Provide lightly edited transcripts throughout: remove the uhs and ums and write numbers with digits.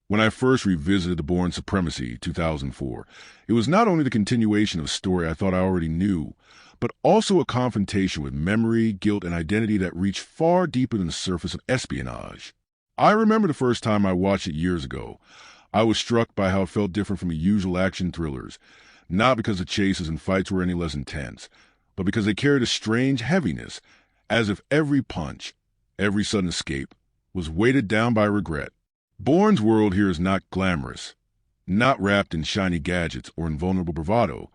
When I first revisited the Bourne Supremacy, 2004, it was not only the continuation of a story I thought I already knew, but also a confrontation with memory, guilt, and identity that reached far deeper than the surface of espionage. I remember the first time I watched it years ago. I was struck by how it felt different from the usual action thrillers, not because the chases and fights were any less intense, but because they carried a strange heaviness, as if every punch, every sudden escape, was weighted down by regret. Bourne's world here is not glamorous, not wrapped in shiny gadgets or invulnerable bravado.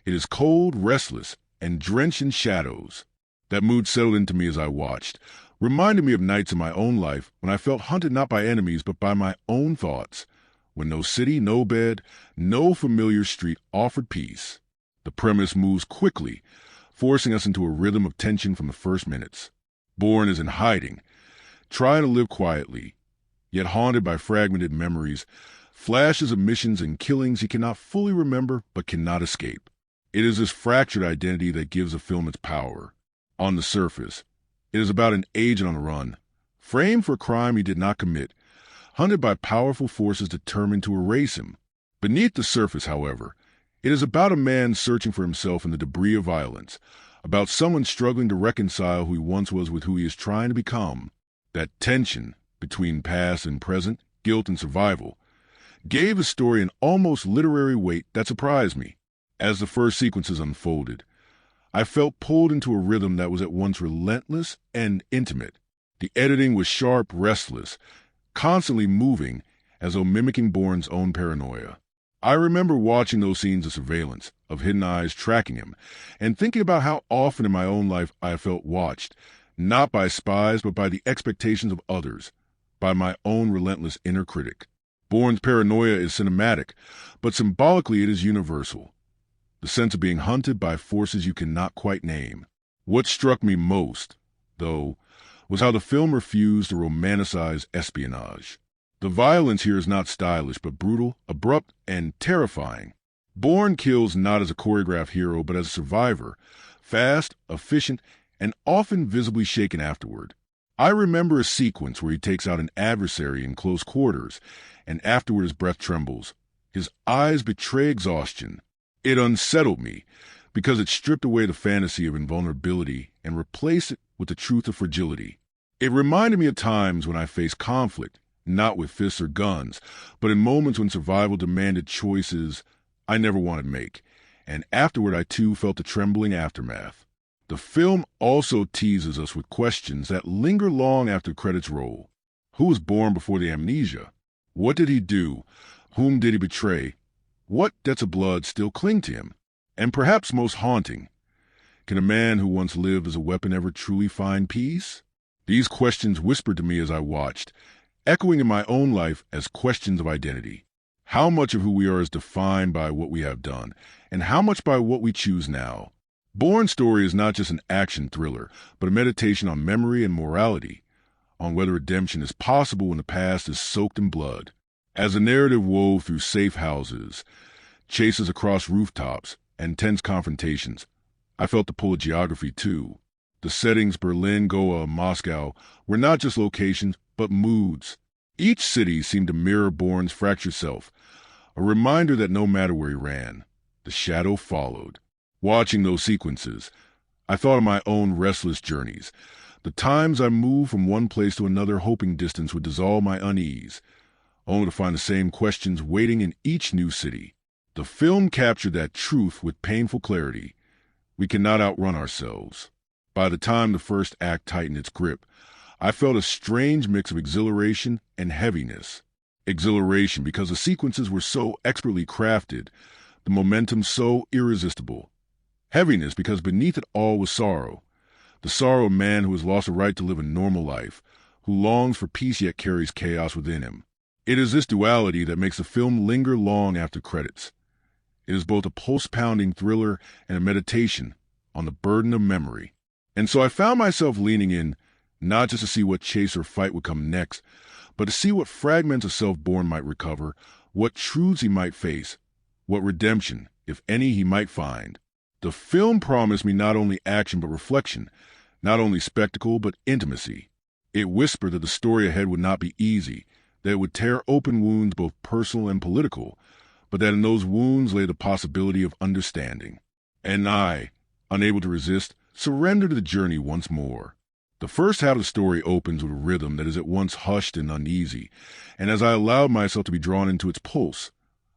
It is cold, restless, and drenched in shadows. That mood settled into me as I watched, reminded me of nights in my own life when I felt hunted not by enemies but by my own thoughts, when no city, no bed, no familiar street offered peace. The premise moves quickly, forcing us into a rhythm of tension from the first minutes. Bourne is in hiding, trying to live quietly, yet haunted by fragmented memories, flashes of missions and killings he cannot fully remember but cannot escape. It is this fractured identity that gives the film its power. On the surface, it is about an agent on the run, framed for a crime he did not commit, hunted by powerful forces determined to erase him. Beneath the surface, however, it is about a man searching for himself in the debris of violence, about someone struggling to reconcile who he once was with who he is trying to become. That tension between past and present, guilt and survival, gave the story an almost literary weight that surprised me. As the first sequences unfolded, I felt pulled into a rhythm that was at once relentless and intimate. The editing was sharp, restless, constantly moving, as though mimicking Bourne's own paranoia. I remember watching those scenes of surveillance, of hidden eyes tracking him, and thinking about how often in my own life I felt watched, not by spies but by the expectations of others, by my own relentless inner critic. Bourne's paranoia is cinematic, but symbolically it is universal. The sense of being hunted by forces you cannot quite name. What struck me most, though, was how the film refused to romanticize espionage. The violence here is not stylish, but brutal, abrupt, and terrifying. Bourne kills not as a choreographed hero, but as a survivor, fast, efficient, and often visibly shaken afterward. I remember a sequence where he takes out an adversary in close quarters, and afterward his breath trembles. His eyes betray exhaustion. It unsettled me, because it stripped away the fantasy of invulnerability and replaced it with the truth of fragility. It reminded me of times when I faced conflict, not with fists or guns, but in moments when survival demanded choices I never wanted to make, and afterward I too felt the trembling aftermath. The film also teases us with questions that linger long after credits roll. Who was born before the amnesia? What did he do? Whom did he betray? What debts of blood still cling to him? And perhaps most haunting, can a man who once lived as a weapon ever truly find peace? These questions whispered to me as I watched, echoing in my own life as questions of identity. How much of who we are is defined by what we have done, and how much by what we choose now? Bourne's story is not just an action thriller, but a meditation on memory and morality, on whether redemption is possible when the past is soaked in blood. As the narrative wove through safe houses, chases across rooftops, and tense confrontations, I felt the pull of geography too. The settings, Berlin, Goa, Moscow, were not just locations, but moods. Each city seemed to mirror Bourne's fractured self, a reminder that no matter where he ran, the shadow followed. Watching those sequences, I thought of my own restless journeys, the times I moved from one place to another hoping distance would dissolve my unease, only to find the same questions waiting in each new city. The film captured that truth with painful clarity. We cannot outrun ourselves. By the time the first act tightened its grip, I felt a strange mix of exhilaration and heaviness. Exhilaration because the sequences were so expertly crafted, the momentum so irresistible. Heaviness because beneath it all was sorrow. The sorrow of a man who has lost the right to live a normal life, who longs for peace yet carries chaos within him. It is this duality that makes the film linger long after credits. It is both a pulse-pounding thriller and a meditation on the burden of memory. And so I found myself leaning in, not just to see what chase or fight would come next, but to see what fragments of self Bourne might recover, what truths he might face, what redemption, if any, he might find. The film promised me not only action but reflection, not only spectacle but intimacy. It whispered that the story ahead would not be easy, that would tear open wounds both personal and political, but that in those wounds lay the possibility of understanding. And I, unable to resist, surrendered to the journey once more. The first half of the story opens with a rhythm that is at once hushed and uneasy, and as I allowed myself to be drawn into its pulse,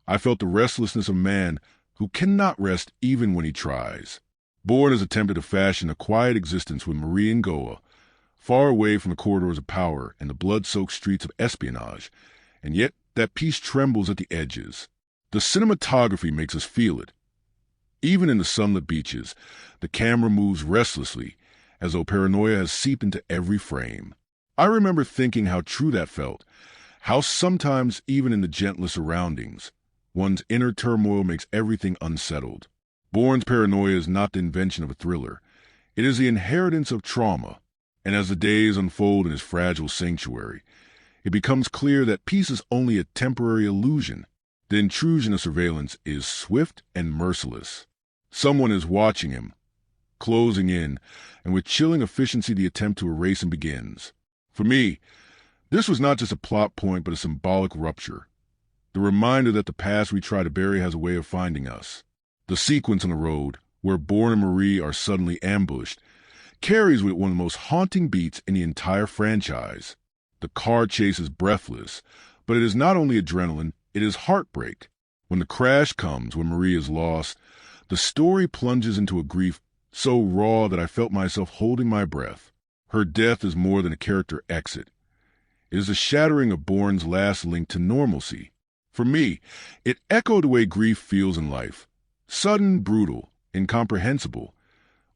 I felt the restlessness of man who cannot rest even when he tries. Bourne has attempted to fashion a quiet existence with Marie and Goa, far away from the corridors of power and the blood-soaked streets of espionage, and yet that peace trembles at the edges. The cinematography makes us feel it. Even in the sunlit beaches, the camera moves restlessly, as though paranoia has seeped into every frame. I remember thinking how true that felt, how sometimes even in the gentlest surroundings, one's inner turmoil makes everything unsettled. Bourne's paranoia is not the invention of a thriller. It is the inheritance of trauma, and as the days unfold in his fragile sanctuary, it becomes clear that peace is only a temporary illusion. The intrusion of surveillance is swift and merciless. Someone is watching him, closing in, and with chilling efficiency the attempt to erase him begins. For me, this was not just a plot point but a symbolic rupture. The reminder that the past we try to bury has a way of finding us. The sequence on the road, where Bourne and Marie are suddenly ambushed, carries with one of the most haunting beats in the entire franchise. The car chase is breathless, but it is not only adrenaline, it is heartbreak. When the crash comes, when Marie is lost, the story plunges into a grief so raw that I felt myself holding my breath. Her death is more than a character exit. It is the shattering of Bourne's last link to normalcy. For me, it echoed the way grief feels in life. Sudden, brutal, incomprehensible,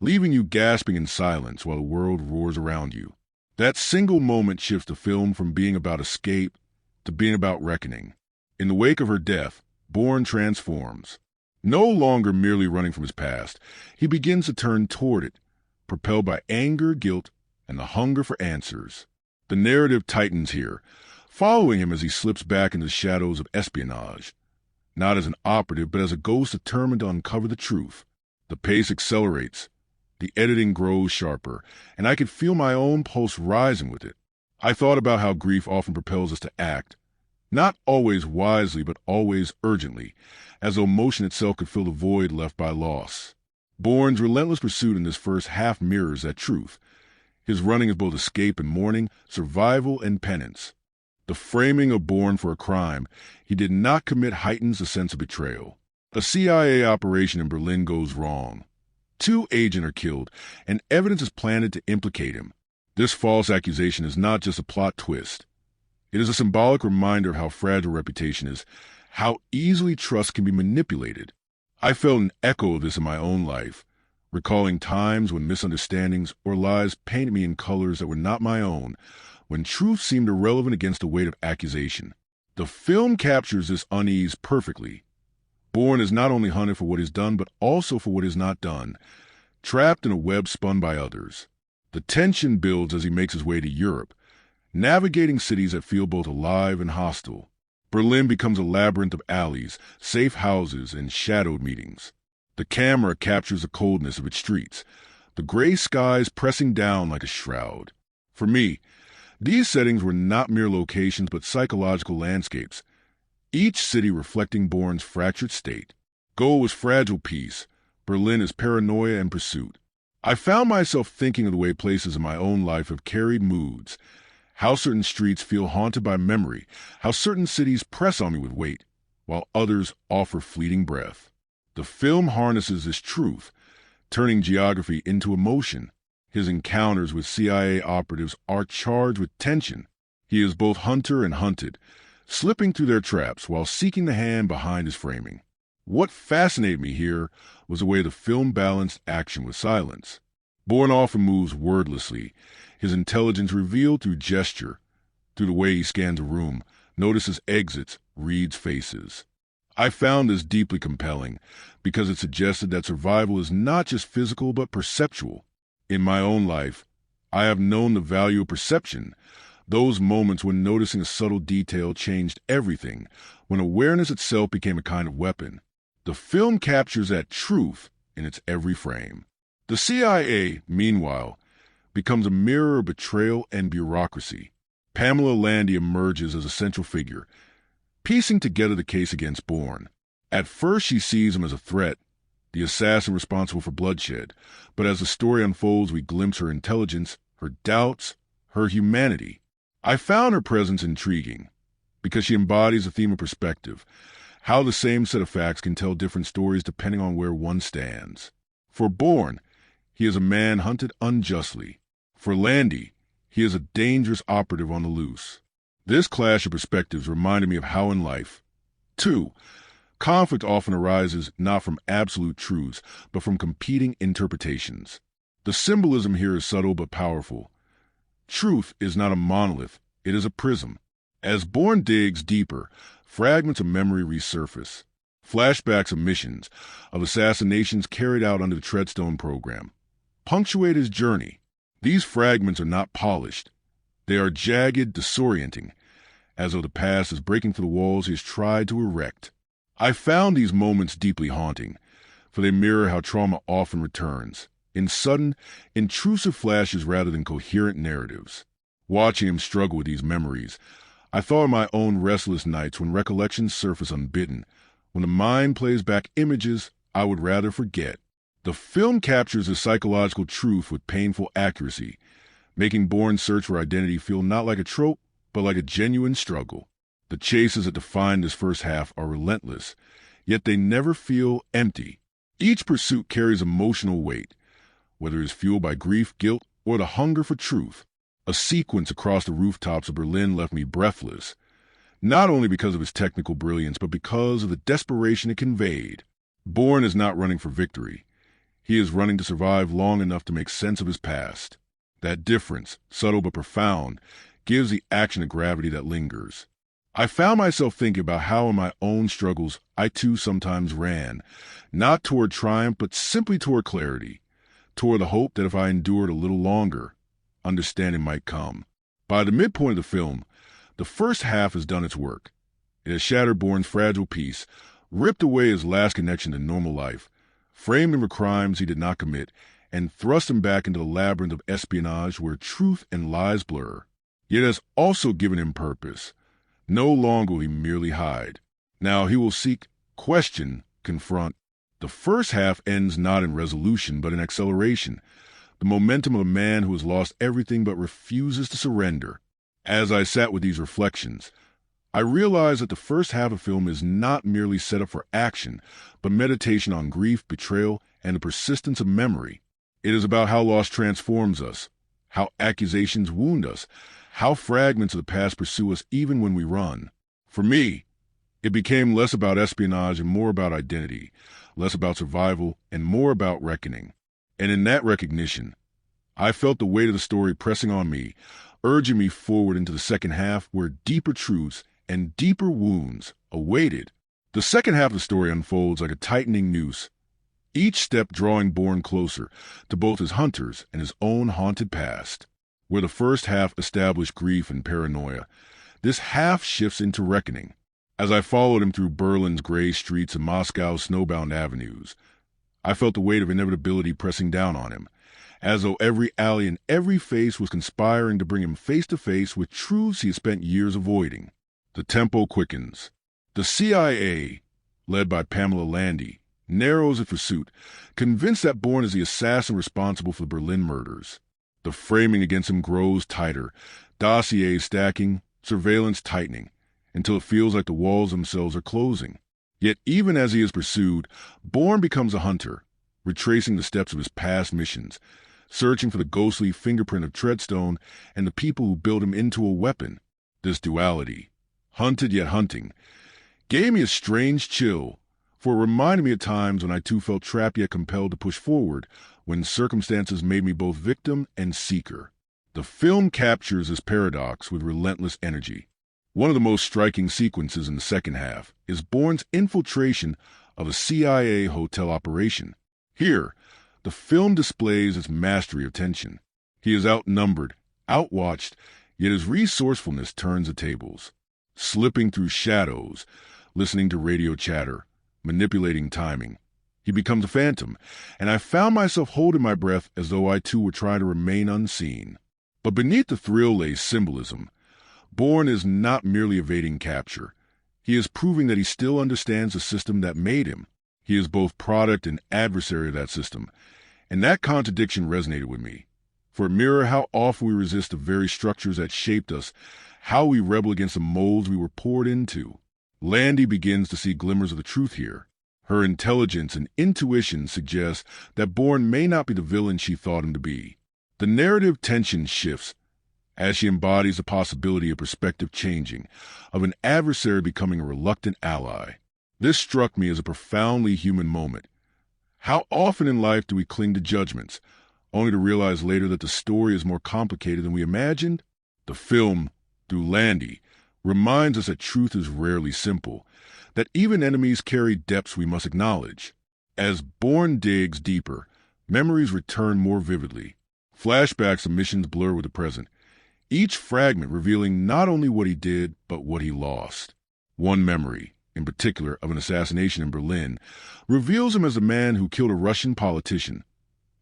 leaving you gasping in silence while the world roars around you. That single moment shifts the film from being about escape to being about reckoning. In the wake of her death, Bourne transforms. No longer merely running from his past, he begins to turn toward it, propelled by anger, guilt, and the hunger for answers. The narrative tightens here, following him as he slips back into the shadows of espionage, not as an operative but as a ghost determined to uncover the truth. The pace accelerates, the editing grows sharper, and I could feel my own pulse rising with it. I thought about how grief often propels us to act, not always wisely but always urgently, as though motion itself could fill the void left by loss. Bourne's relentless pursuit in this first half mirrors that truth. His running is both escape and mourning, survival and penance. The framing of Bourne for a crime he did not commit heightens the sense of betrayal. A CIA operation in Berlin goes wrong. 2 agents are killed, and evidence is planted to implicate him. This false accusation is not just a plot twist. It is a symbolic reminder of how fragile reputation is, how easily trust can be manipulated. I felt an echo of this in my own life, recalling times when misunderstandings or lies painted me in colors that were not my own, when truth seemed irrelevant against the weight of accusation. The film captures this unease perfectly. Bourne is not only hunted for what is done, but also for what is not done, trapped in a web spun by others. The tension builds as he makes his way to Europe, navigating cities that feel both alive and hostile. Berlin becomes a labyrinth of alleys, safe houses, and shadowed meetings. The camera captures the coldness of its streets, the gray skies pressing down like a shroud. For me, these settings were not mere locations but psychological landscapes, each city reflecting Bourne's fractured state. Goa was fragile peace, Berlin is paranoia and pursuit. I found myself thinking of the way places in my own life have carried moods, how certain streets feel haunted by memory, how certain cities press on me with weight, while others offer fleeting breath. The film harnesses this truth, turning geography into emotion. His encounters with CIA operatives are charged with tension. He is both hunter and hunted, slipping through their traps while seeking the hand behind his framing. What fascinated me here was the way the film balanced action with silence. Bourne often moves wordlessly, his intelligence revealed through gesture, through the way he scans a room, notices exits, reads faces. I found this deeply compelling because it suggested that survival is not just physical but perceptual. In my own life, I have known the value of perception, those moments when noticing a subtle detail changed everything, when awareness itself became a kind of weapon. The film captures that truth in its every frame. The CIA, meanwhile, becomes a mirror of betrayal and bureaucracy. Pamela Landy emerges as a central figure, piecing together the case against Bourne. At first she sees him as a threat, the assassin responsible for bloodshed, but as the story unfolds we glimpse her intelligence, her doubts, her humanity. I found her presence intriguing, because she embodies a theme of perspective, how the same set of facts can tell different stories depending on where one stands. For Bourne, he is a man hunted unjustly. For Landy, he is a dangerous operative on the loose. This clash of perspectives reminded me of how in life, too, conflict often arises not from absolute truths, but from competing interpretations. The symbolism here is subtle but powerful. Truth is not a monolith, it is a prism. As Bourne digs deeper, fragments of memory resurface. Flashbacks of missions, of assassinations carried out under the Treadstone program, punctuate his journey. These fragments are not polished. They are jagged, disorienting, as though the past is breaking through the walls he has tried to erect. I found these moments deeply haunting, for they mirror how trauma often returns, in sudden, intrusive flashes rather than coherent narratives. Watching him struggle with these memories, I thought of my own restless nights when recollections surface unbidden, when the mind plays back images I would rather forget. The film captures a psychological truth with painful accuracy, making Bourne's search for identity feel not like a trope, but like a genuine struggle. The chases that define this first half are relentless, yet they never feel empty. Each pursuit carries emotional weight, whether it is fueled by grief, guilt, or the hunger for truth. A sequence across the rooftops of Berlin left me breathless, not only because of its technical brilliance, but because of the desperation it conveyed. Bourne is not running for victory. He is running to survive long enough to make sense of his past. That difference, subtle but profound, gives the action a gravity that lingers. I found myself thinking about how in my own struggles I too sometimes ran, not toward triumph, but simply toward clarity, toward the hope that if I endured a little longer, understanding might come. By the midpoint of the film, the first half has done its work. It has shattered Bourne's fragile peace, ripped away his last connection to normal life, framed him for crimes he did not commit, and thrust him back into the labyrinth of espionage where truth and lies blur. Yet has also given him purpose. No longer will he merely hide. Now he will seek, question, confront. The first half ends not in resolution, but in acceleration, the momentum of a man who has lost everything but refuses to surrender. As I sat with these reflections, I realized that the first half of the film is not merely set up for action, but meditation on grief, betrayal, and the persistence of memory. It is about how loss transforms us, how accusations wound us, how fragments of the past pursue us even when we run. For me, it became less about espionage and more about identity, less about survival and more about reckoning. And in that recognition, I felt the weight of the story pressing on me, urging me forward into the second half where deeper truths and deeper wounds awaited. The second half of the story unfolds like a tightening noose, each step drawing Bourne closer to both his hunters and his own haunted past. Where the first half established grief and paranoia, this half shifts into reckoning. As I followed him through Berlin's gray streets and Moscow's snowbound avenues, I felt the weight of inevitability pressing down on him, as though every alley and every face was conspiring to bring him face to face with truths he had spent years avoiding. The tempo quickens. The CIA, led by Pamela Landy, narrows its pursuit, convinced that Bourne is the assassin responsible for the Berlin murders. The framing against him grows tighter, dossiers stacking, surveillance tightening, until it feels like the walls themselves are closing. Yet even as he is pursued, Bourne becomes a hunter, retracing the steps of his past missions, searching for the ghostly fingerprint of Treadstone and the people who built him into a weapon. This duality, hunted yet hunting, gave me a strange chill, for it reminded me of times when I too felt trapped yet compelled to push forward, when circumstances made me both victim and seeker. The film captures this paradox with relentless energy. One of the most striking sequences in the second half is Bourne's infiltration of a CIA hotel operation. Here, the film displays its mastery of tension. He is outnumbered, outwatched, yet his resourcefulness turns the tables. Slipping through shadows, listening to radio chatter, manipulating timing, he becomes a phantom, and I found myself holding my breath as though I too were trying to remain unseen. But beneath the thrill lay symbolism, Bourne is not merely evading capture. He is proving that he still understands the system that made him. He is both product and adversary of that system. And that contradiction resonated with me. For it mirrored how often we resist the very structures that shaped us, how we rebel against the molds we were poured into. Landy begins to see glimmers of the truth here. Her intelligence and intuition suggest that Bourne may not be the villain she thought him to be. The narrative tension shifts as she embodies the possibility of perspective changing, of an adversary becoming a reluctant ally. This struck me as a profoundly human moment. How often in life do we cling to judgments, only to realize later that the story is more complicated than we imagined? The film, through Landy, reminds us that truth is rarely simple, that even enemies carry depths we must acknowledge. As Bourne digs deeper, memories return more vividly. Flashbacks of missions blur with the present, each fragment revealing not only what he did, but what he lost. One memory, in particular of an assassination in Berlin, reveals him as the man who killed a Russian politician,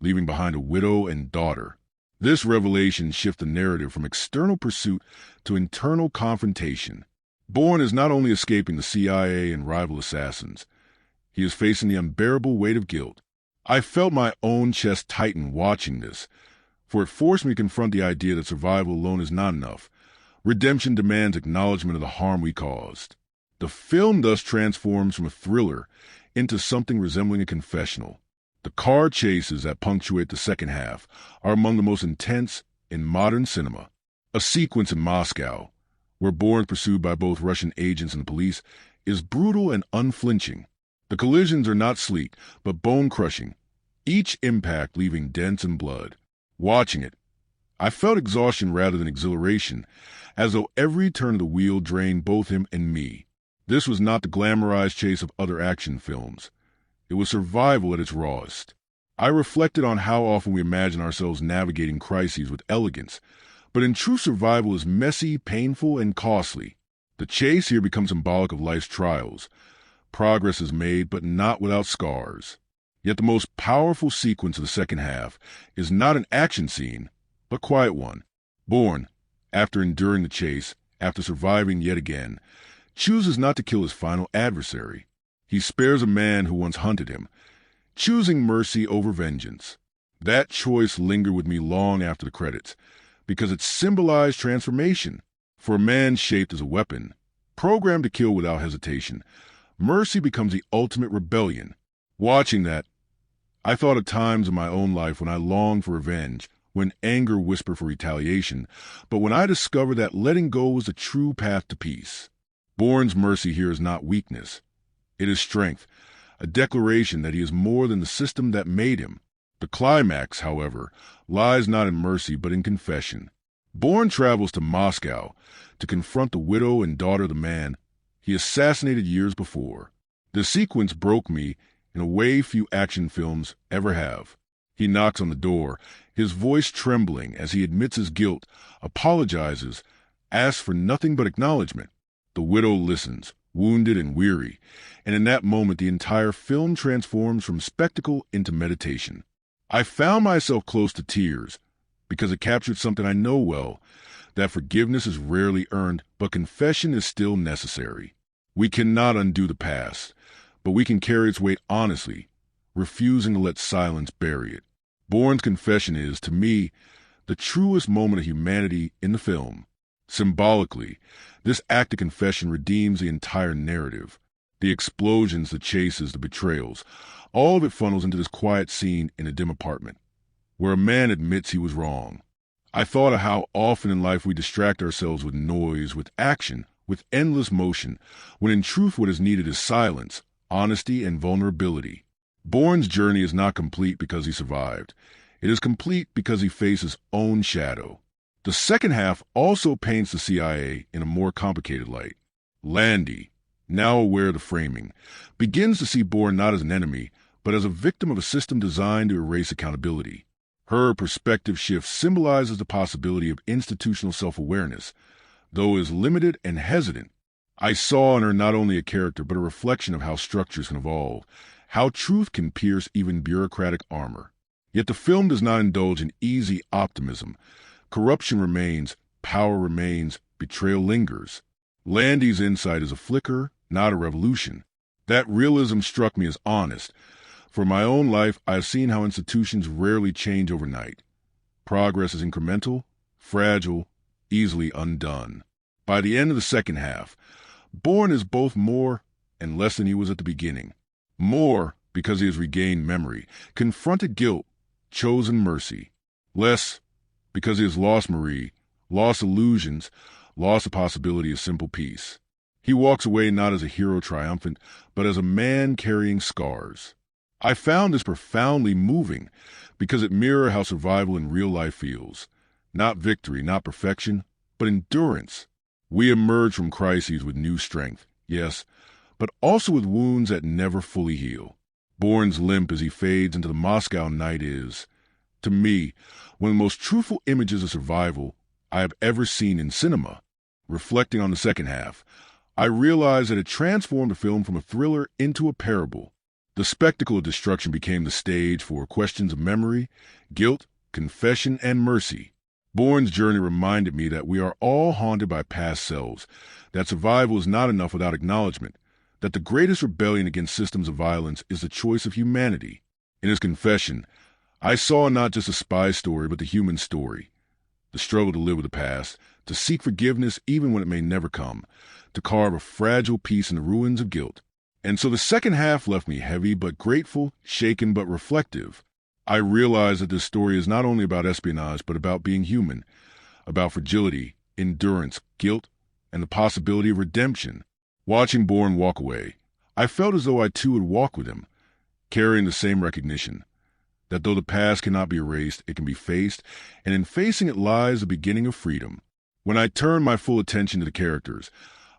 leaving behind a widow and daughter. This revelation shifts the narrative from external pursuit to internal confrontation. Bourne is not only escaping the CIA and rival assassins, he is facing the unbearable weight of guilt. I felt my own chest tighten watching this, for it forced me to confront the idea that survival alone is not enough. Redemption demands acknowledgement of the harm we caused. The film thus transforms from a thriller into something resembling a confessional. The car chases that punctuate the second half are among the most intense in modern cinema. A sequence in Moscow, where Bourne is pursued by both Russian agents and the police, is brutal and unflinching. The collisions are not sleek, but bone-crushing, each impact leaving dents in blood. Watching it, I felt exhaustion rather than exhilaration, as though every turn of the wheel drained both him and me. This was not the glamorized chase of other action films. It was survival at its rawest. I reflected on how often we imagine ourselves navigating crises with elegance, but in true survival is messy, painful, and costly. The chase here becomes symbolic of life's trials. Progress is made, but not without scars. Yet the most powerful sequence of the second half is not an action scene, but a quiet one. Bourne, after enduring the chase, after surviving yet again, chooses not to kill his final adversary. He spares a man who once hunted him, choosing mercy over vengeance. That choice lingered with me long after the credits, because it symbolized transformation. For a man shaped as a weapon, programmed to kill without hesitation, mercy becomes the ultimate rebellion. Watching that, I thought of times in my own life when I longed for revenge, when anger whispered for retaliation, but when I discovered that letting go was the true path to peace. Bourne's mercy here is not weakness. It is strength, a declaration that he is more than the system that made him. The climax, however, lies not in mercy but in confession. Bourne travels to Moscow to confront the widow and daughter of the man he assassinated years before. The sequence broke me in a way few action films ever have. He knocks on the door, his voice trembling as he admits his guilt, apologizes, asks for nothing but acknowledgement. The widow listens, wounded and weary, and in that moment the entire film transforms from spectacle into meditation. I found myself close to tears because it captured something I know well, that forgiveness is rarely earned, but confession is still necessary. We cannot undo the past, but we can carry its weight honestly, refusing to let silence bury it. Bourne's confession is, to me, the truest moment of humanity in the film. Symbolically, this act of confession redeems the entire narrative. The explosions, the chases, the betrayals, all of it funnels into this quiet scene in a dim apartment, where a man admits he was wrong. I thought of how often in life we distract ourselves with noise, with action, with endless motion, when in truth what is needed is silence, honesty, and vulnerability. Bourne's journey is not complete because he survived. It is complete because he faced his own shadow. The second half also paints the CIA in a more complicated light. Landy, now aware of the framing, begins to see Bourne not as an enemy, but as a victim of a system designed to erase accountability. Her perspective shift symbolizes the possibility of institutional self-awareness, though is limited and hesitant. I saw in her not only a character, but a reflection of how structures can evolve, how truth can pierce even bureaucratic armor. Yet the film does not indulge in easy optimism. Corruption remains, power remains, betrayal lingers. Landy's insight is a flicker, not a revolution. That realism struck me as honest. For my own life, I have seen how institutions rarely change overnight. Progress is incremental, fragile, easily undone. By the end of the second half, Bourne is both more and less than he was at the beginning. More because he has regained memory, confronted guilt, chosen mercy. Less because he has lost Marie, lost illusions, lost the possibility of simple peace. He walks away not as a hero triumphant, but as a man carrying scars. I found this profoundly moving because it mirrors how survival in real life feels. Not victory, not perfection, but endurance. We emerge from crises with new strength, yes, but also with wounds that never fully heal. Bourne's limp as he fades into the Moscow night is, to me, one of the most truthful images of survival I have ever seen in cinema. Reflecting on the second half, I realized that it transformed the film from a thriller into a parable. The spectacle of destruction became the stage for questions of memory, guilt, confession, and mercy. Bourne's journey reminded me that we are all haunted by past selves, that survival is not enough without acknowledgement, that the greatest rebellion against systems of violence is the choice of humanity. In his confession, I saw not just a spy story, but the human story. The struggle to live with the past, to seek forgiveness even when it may never come, to carve a fragile peace in the ruins of guilt. And so the second half left me heavy but grateful, shaken but reflective. I realized that this story is not only about espionage, but about being human, about fragility, endurance, guilt, and the possibility of redemption. Watching Bourne walk away, I felt as though I too would walk with him, carrying the same recognition, that though the past cannot be erased, it can be faced, and in facing it lies the beginning of freedom. When I turned my full attention to the characters,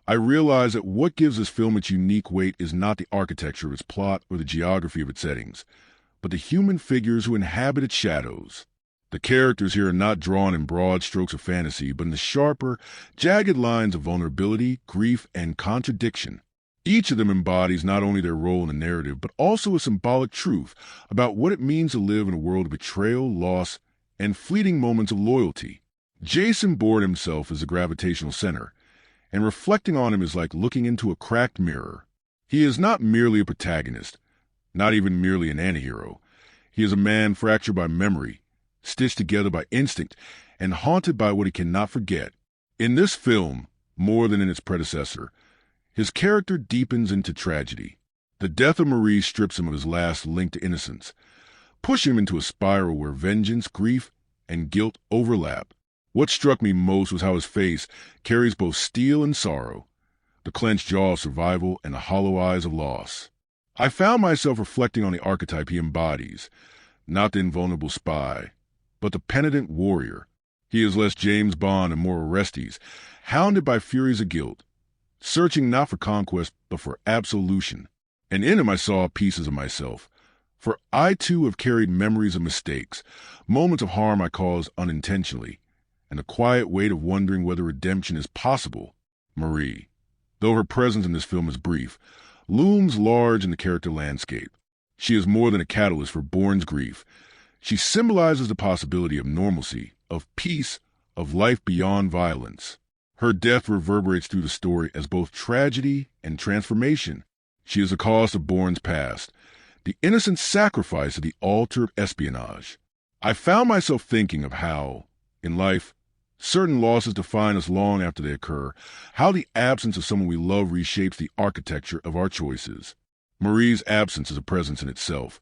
I realized that what gives this film its unique weight is not the architecture of its plot or the geography of its settings, but the human figures who inhabit its shadows. The characters here are not drawn in broad strokes of fantasy, but in the sharper, jagged lines of vulnerability, grief, and contradiction. Each of them embodies not only their role in the narrative, but also a symbolic truth about what it means to live in a world of betrayal, loss, and fleeting moments of loyalty. Jason Bourne himself is the gravitational center, and reflecting on him is like looking into a cracked mirror. He is not merely a protagonist, not even merely an antihero. He is a man fractured by memory, stitched together by instinct, and haunted by what he cannot forget. In this film, more than in its predecessor, his character deepens into tragedy. The death of Marie strips him of his last link to innocence, pushing him into a spiral where vengeance, grief, and guilt overlap. What struck me most was how his face carries both steel and sorrow, the clenched jaw of survival and the hollow eyes of loss. I found myself reflecting on the archetype he embodies, not the invulnerable spy, but the penitent warrior. He is less James Bond and more Orestes, hounded by furies of guilt, searching not for conquest but for absolution. And in him I saw pieces of myself, for I too have carried memories of mistakes, moments of harm I caused unintentionally, and the quiet weight of wondering whether redemption is possible. Marie, though her presence in this film is brief, looms large in the character landscape. She is more than a catalyst for Bourne's grief. She symbolizes the possibility of normalcy, of peace, of life beyond violence. Her death reverberates through the story as both tragedy and transformation. She is the cost of Bourne's past, the innocent sacrifice at the altar of espionage. I found myself thinking of how, in life, certain losses define us long after they occur, how the absence of someone we love reshapes the architecture of our choices. Marie's absence is a presence in itself,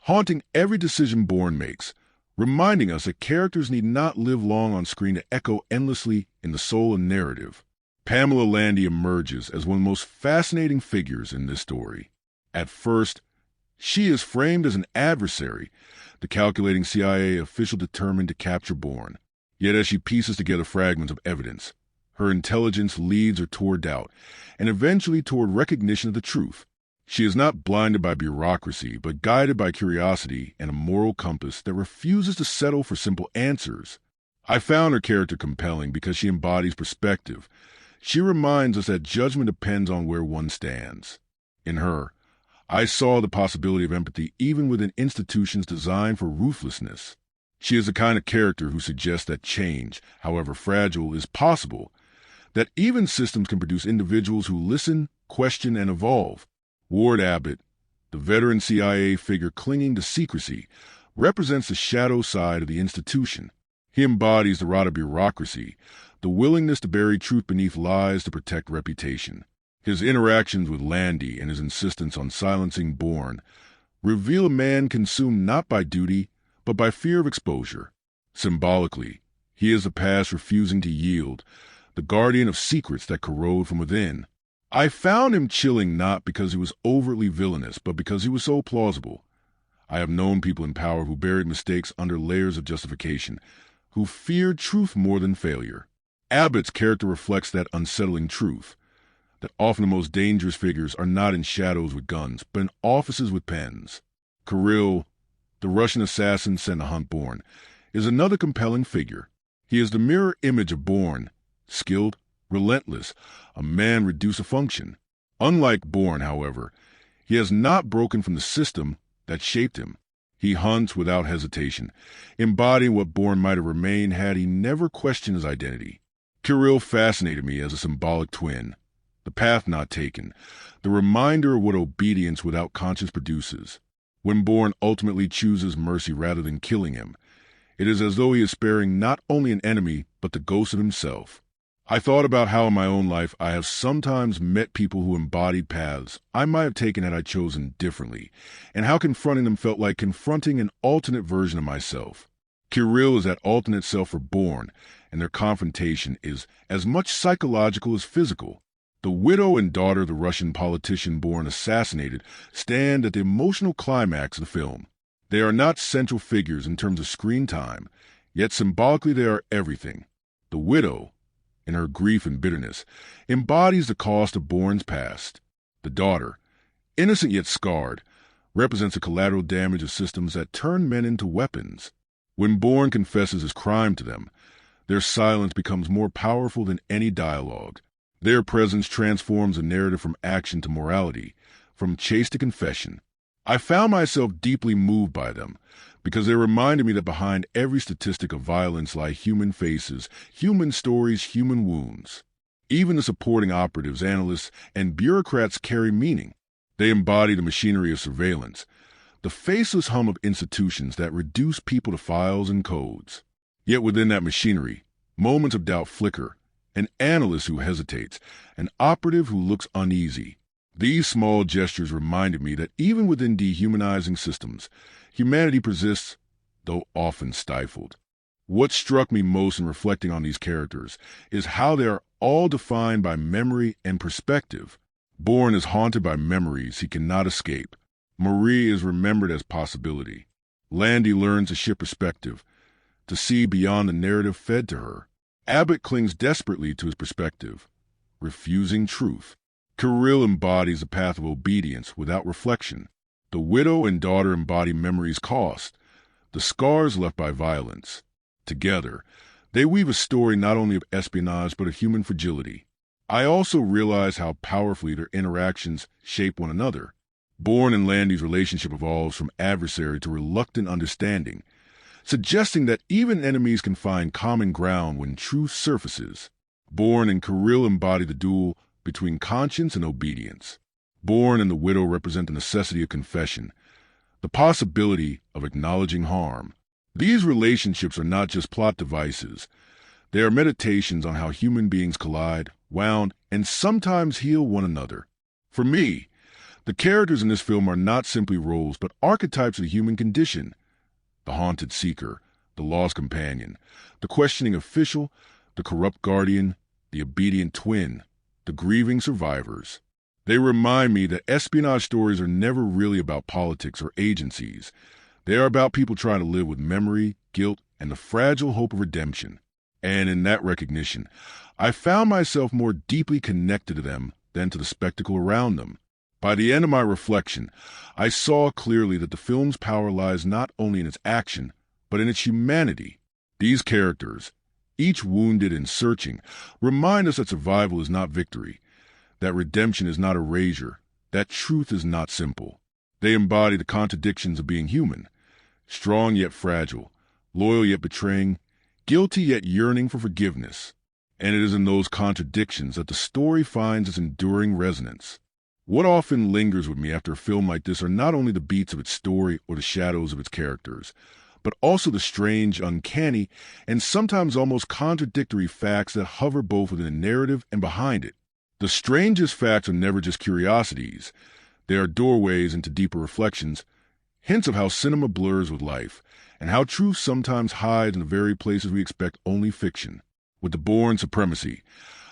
haunting every decision Bourne makes, reminding us that characters need not live long on screen to echo endlessly in the soul and narrative. Pamela Landy emerges as one of the most fascinating figures in this story. At first, she is framed as an adversary, the calculating CIA official determined to capture Bourne. Yet as she pieces together fragments of evidence, her intelligence leads her toward doubt, and eventually toward recognition of the truth. She is not blinded by bureaucracy, but guided by curiosity and a moral compass that refuses to settle for simple answers. I found her character compelling because she embodies perspective. She reminds us that judgment depends on where one stands. In her, I saw the possibility of empathy even within institutions designed for ruthlessness. She is the kind of character who suggests that change, however fragile, is possible, that even systems can produce individuals who listen, question, and evolve. Ward Abbott, the veteran CIA figure clinging to secrecy, represents the shadow side of the institution. He embodies the rot of bureaucracy, the willingness to bury truth beneath lies to protect reputation. His interactions with Landy and his insistence on silencing Bourne reveal a man consumed not by duty, but by fear of exposure. Symbolically, he is the past refusing to yield, the guardian of secrets that corrode from within. I found him chilling not because he was overtly villainous, but because he was so plausible. I have known people in power who buried mistakes under layers of justification, who feared truth more than failure. Abbott's character reflects that unsettling truth, that often the most dangerous figures are not in shadows with guns, but in offices with pens. Karl, the Russian assassin sent to hunt Bourne, is another compelling figure. He is the mirror image of Bourne, skilled, relentless, a man reduced to function. Unlike Bourne, however, he has not broken from the system that shaped him. He hunts without hesitation, embodying what Bourne might have remained had he never questioned his identity. Karl fascinated me as a symbolic twin, the path not taken, the reminder of what obedience without conscience produces. When Bourne ultimately chooses mercy rather than killing him, it is as though he is sparing not only an enemy, but the ghost of himself. I thought about how in my own life I have sometimes met people who embodied paths I might have taken had I chosen differently, and how confronting them felt like confronting an alternate version of myself. Karl is that alternate self for Bourne, and their confrontation is as much psychological as physical. The widow and daughter of the Russian politician Bourne assassinated stand at the emotional climax of the film. They are not central figures in terms of screen time, yet symbolically they are everything. The widow, in her grief and bitterness, embodies the cost of Bourne's past. The daughter, innocent yet scarred, represents the collateral damage of systems that turn men into weapons. When Bourne confesses his crime to them, their silence becomes more powerful than any dialogue. Their presence transforms a narrative from action to morality, from chase to confession. I found myself deeply moved by them, because they reminded me that behind every statistic of violence lie human faces, human stories, human wounds. Even the supporting operatives, analysts, and bureaucrats carry meaning. They embody the machinery of surveillance, the faceless hum of institutions that reduce people to files and codes. Yet within that machinery, moments of doubt flicker, an analyst who hesitates, an operative who looks uneasy. These small gestures reminded me that even within dehumanizing systems, humanity persists, though often stifled. What struck me most in reflecting on these characters is how they are all defined by memory and perspective. Bourne is haunted by memories he cannot escape. Marie is remembered as possibility. Landy learns to shift perspective, to see beyond the narrative fed to her. Abbott clings desperately to his perspective, refusing truth. Karl embodies a path of obedience without reflection. The widow and daughter embody memory's cost, the scars left by violence. Together, they weave a story not only of espionage but of human fragility. I also realize how powerfully their interactions shape one another. Bourne and Landy's relationship evolves from adversary to reluctant understanding, suggesting that even enemies can find common ground when truth surfaces. Bourne and Karl embody the duel between conscience and obedience. Bourne and the widow represent the necessity of confession, the possibility of acknowledging harm. These relationships are not just plot devices. They are meditations on how human beings collide, wound, and sometimes heal one another. For me, the characters in this film are not simply roles, but archetypes of the human condition. The haunted seeker, the lost companion, the questioning official, the corrupt guardian, the obedient twin, the grieving survivors. They remind me that espionage stories are never really about politics or agencies. They are about people trying to live with memory, guilt, and the fragile hope of redemption. And in that recognition, I found myself more deeply connected to them than to the spectacle around them. By the end of my reflection, I saw clearly that the film's power lies not only in its action, but in its humanity. These characters, each wounded and searching, remind us that survival is not victory, that redemption is not erasure, that truth is not simple. They embody the contradictions of being human, strong yet fragile, loyal yet betraying, guilty yet yearning for forgiveness. And it is in those contradictions that the story finds its enduring resonance. What often lingers with me after a film like this are not only the beats of its story or the shadows of its characters, but also the strange, uncanny, and sometimes almost contradictory facts that hover both within the narrative and behind it. The strangest facts are never just curiosities. They are doorways into deeper reflections, hints of how cinema blurs with life, and how truth sometimes hides in the very places we expect only fiction. With the Bourne Supremacy,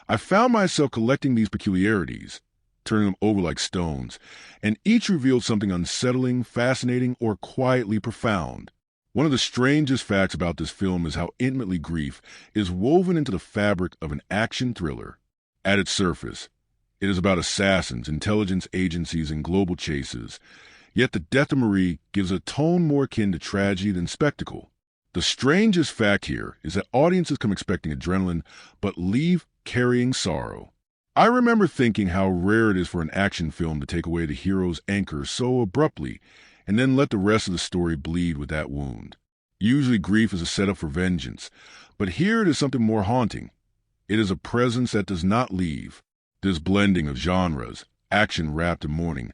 I found myself collecting these peculiarities, turning them over like stones, and each revealed something unsettling, fascinating, or quietly profound. One of the strangest facts about this film is how intimately grief is woven into the fabric of an action thriller. At its surface, it is about assassins, intelligence agencies, and global chases, yet the death of Marie gives a tone more akin to tragedy than spectacle. The strangest fact here is that audiences come expecting adrenaline, but leave carrying sorrow. I remember thinking how rare it is for an action film to take away the hero's anchor so abruptly, and then let the rest of the story bleed with that wound. Usually grief is a setup for vengeance, but here it is something more haunting. It is a presence that does not leave. This blending of genres, action wrapped in mourning,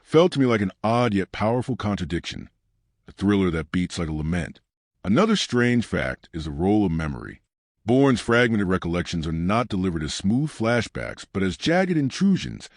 felt to me like an odd yet powerful contradiction, a thriller that beats like a lament. Another strange fact is the role of memory. Bourne's fragmented recollections are not delivered as smooth flashbacks, but as jagged intrusions,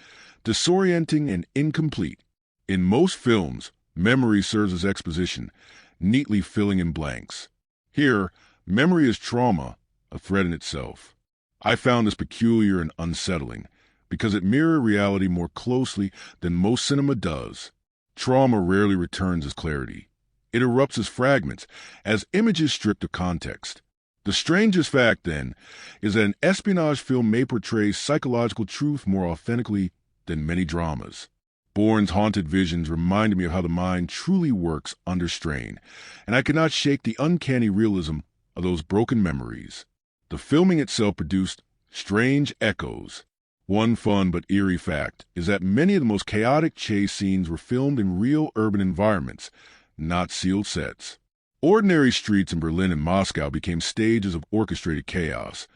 disorienting and incomplete. In most films, memory serves as exposition, neatly filling in blanks. Here, memory is trauma, a threat in itself. I found this peculiar and unsettling, because it mirrored reality more closely than most cinema does. Trauma rarely returns as clarity. It erupts as fragments, as images stripped of context. The strangest fact, then, is that an espionage film may portray psychological truth more authentically than many dramas. Bourne's haunted visions reminded me of how the mind truly works under strain, and I could not shake the uncanny realism of those broken memories. The filming itself produced strange echoes. One fun but eerie fact is that many of the most chaotic chase scenes were filmed in real urban environments, not sealed sets. Ordinary streets in Berlin and Moscow became stages of orchestrated chaos,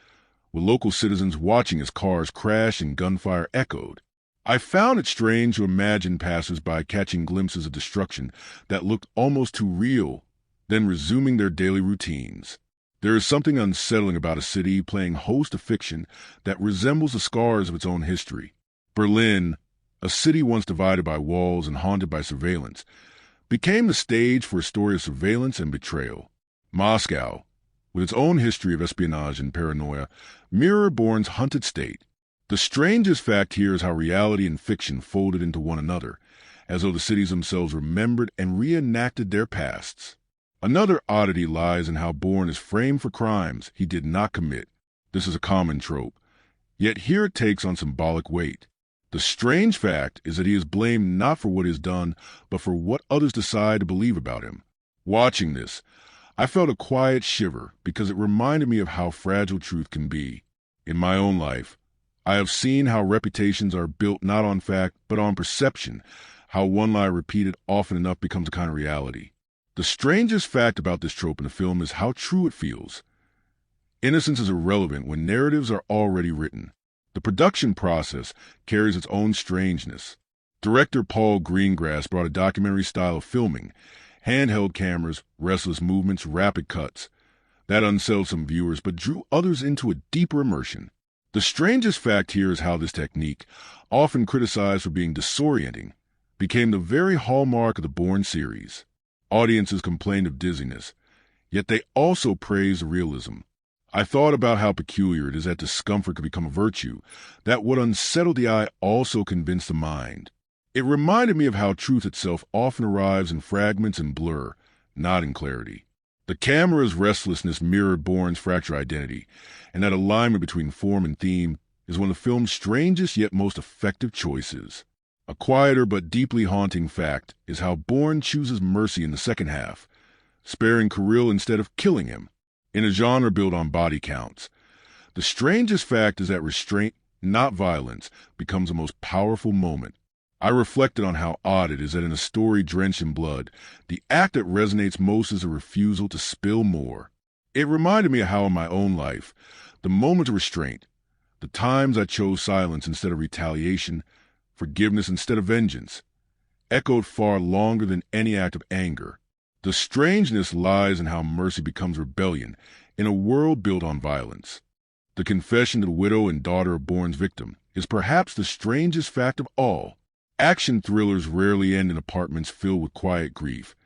with local citizens watching as cars crashed and gunfire echoed. I found it strange to imagine passers-by catching glimpses of destruction that looked almost too real, then resuming their daily routines. There is something unsettling about a city playing host to fiction that resembles the scars of its own history. Berlin, a city once divided by walls and haunted by surveillance, became the stage for a story of surveillance and betrayal. Moscow, with its own history of espionage and paranoia, mirrored Bourne's hunted state. The strangest fact here is how reality and fiction folded into one another, as though the cities themselves remembered and reenacted their pasts. Another oddity lies in how Bourne is framed for crimes he did not commit. This is a common trope, yet here it takes on symbolic weight. The strange fact is that he is blamed not for what he has done, but for what others decide to believe about him. Watching this, I felt a quiet shiver because it reminded me of how fragile truth can be. In my own life, I have seen how reputations are built not on fact, but on perception, how one lie repeated often enough becomes a kind of reality. The strangest fact about this trope in the film is how true it feels. Innocence is irrelevant when narratives are already written. The production process carries its own strangeness. Director Paul Greengrass brought a documentary style of filming, handheld cameras, restless movements, rapid cuts. That unsettled some viewers, but drew others into a deeper immersion. The strangest fact here is how this technique, often criticized for being disorienting, became the very hallmark of the Bourne series. Audiences complained of dizziness, yet they also praised the realism. I thought about how peculiar it is that discomfort could become a virtue, that what unsettled the eye also convinced the mind. It reminded me of how truth itself often arrives in fragments and blur, not in clarity. The camera's restlessness mirrored Bourne's fractured identity, and that alignment between form and theme is one of the film's strangest yet most effective choices. A quieter but deeply haunting fact is how Bourne chooses mercy in the second half, sparing Karl instead of killing him. In a genre built on body counts, the strangest fact is that restraint, not violence, becomes the most powerful moment. I reflected on how odd it is that in a story drenched in blood, the act that resonates most is a refusal to spill more. It reminded me of how in my own life, The moments of restraint, the times I chose silence instead of retaliation, forgiveness instead of vengeance, echoed far longer than any act of anger. The strangeness lies in how mercy becomes rebellion in a world built on violence. The confession to the widow and daughter of Bourne's victim is perhaps the strangest fact of all. Action thrillers rarely end in apartments filled with quiet grief.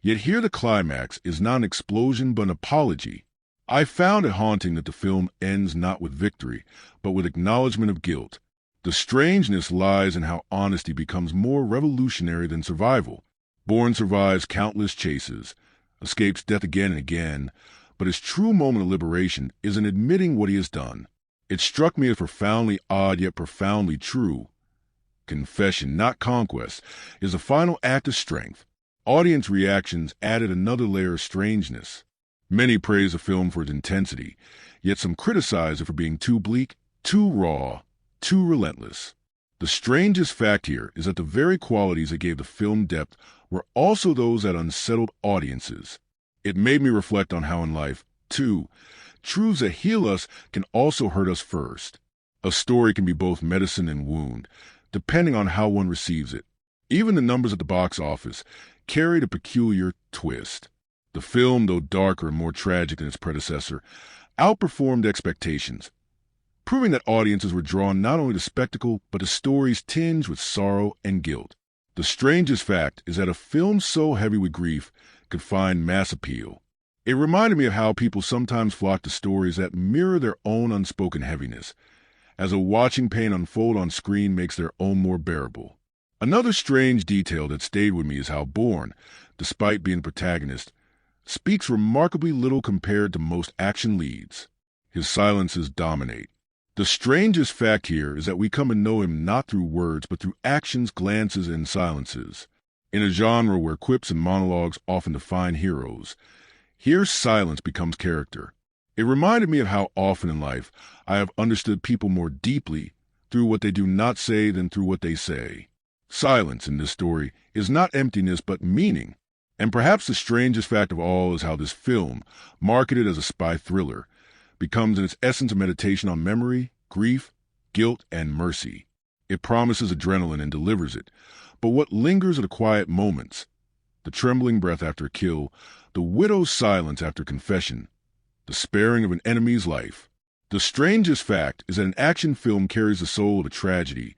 Yet here the climax is not an explosion but an apology. I found it haunting that the film ends not with victory, but with acknowledgement of guilt. The strangeness lies in how honesty becomes more revolutionary than survival. Bourne survives countless chases, escapes death again and again, but his true moment of liberation is in admitting what he has done. It struck me as profoundly odd yet profoundly true. Confession, not conquest, is the final act of strength. Audience reactions added another layer of strangeness. Many praise the film for its intensity, yet some criticize it for being too bleak, too raw, too relentless. The strangest fact here is that the very qualities that gave the film depth were also those that unsettled audiences. It made me reflect on how in life, too, truths that heal us can also hurt us first. A story can be both medicine and wound, depending on how one receives it. Even the numbers at the box office carried a peculiar twist. The film, though darker and more tragic than its predecessor, outperformed expectations, proving that audiences were drawn not only to spectacle, but to stories tinged with sorrow and guilt. The strangest fact is that a film so heavy with grief could find mass appeal. It reminded me of how people sometimes flock to stories that mirror their own unspoken heaviness, as a watching pain unfold on screen makes their own more bearable. Another strange detail that stayed with me is how Bourne, despite being the protagonist, speaks remarkably little compared to most action leads. His silences dominate. The strangest fact here is that we come to know him not through words, but through actions, glances, and silences. In a genre where quips and monologues often define heroes, here silence becomes character. It reminded me of how often in life I have understood people more deeply through what they do not say than through what they say. Silence in this story is not emptiness but meaning. And perhaps the strangest fact of all is how this film, marketed as a spy thriller, becomes in its essence a meditation on memory, grief, guilt, and mercy. It promises adrenaline and delivers it, but what lingers are the quiet moments, the trembling breath after a kill, the widow's silence after confession, the sparing of an enemy's life. The strangest fact is that an action film carries the soul of a tragedy,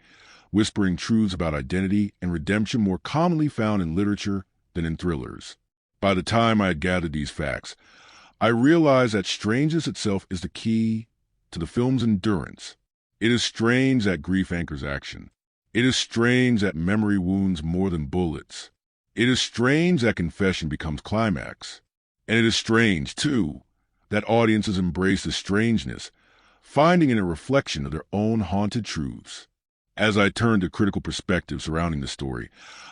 whispering truths about identity and redemption more commonly found in literature than in thrillers. By the time I had gathered these facts, I realized that strangeness itself is the key to the film's endurance. It is strange that grief anchors action. It is strange that memory wounds more than bullets. It is strange that confession becomes climax. And it is strange, too, that audiences embrace the strangeness, finding in a reflection of their own haunted truths. As I turned to critical perspective surrounding the story,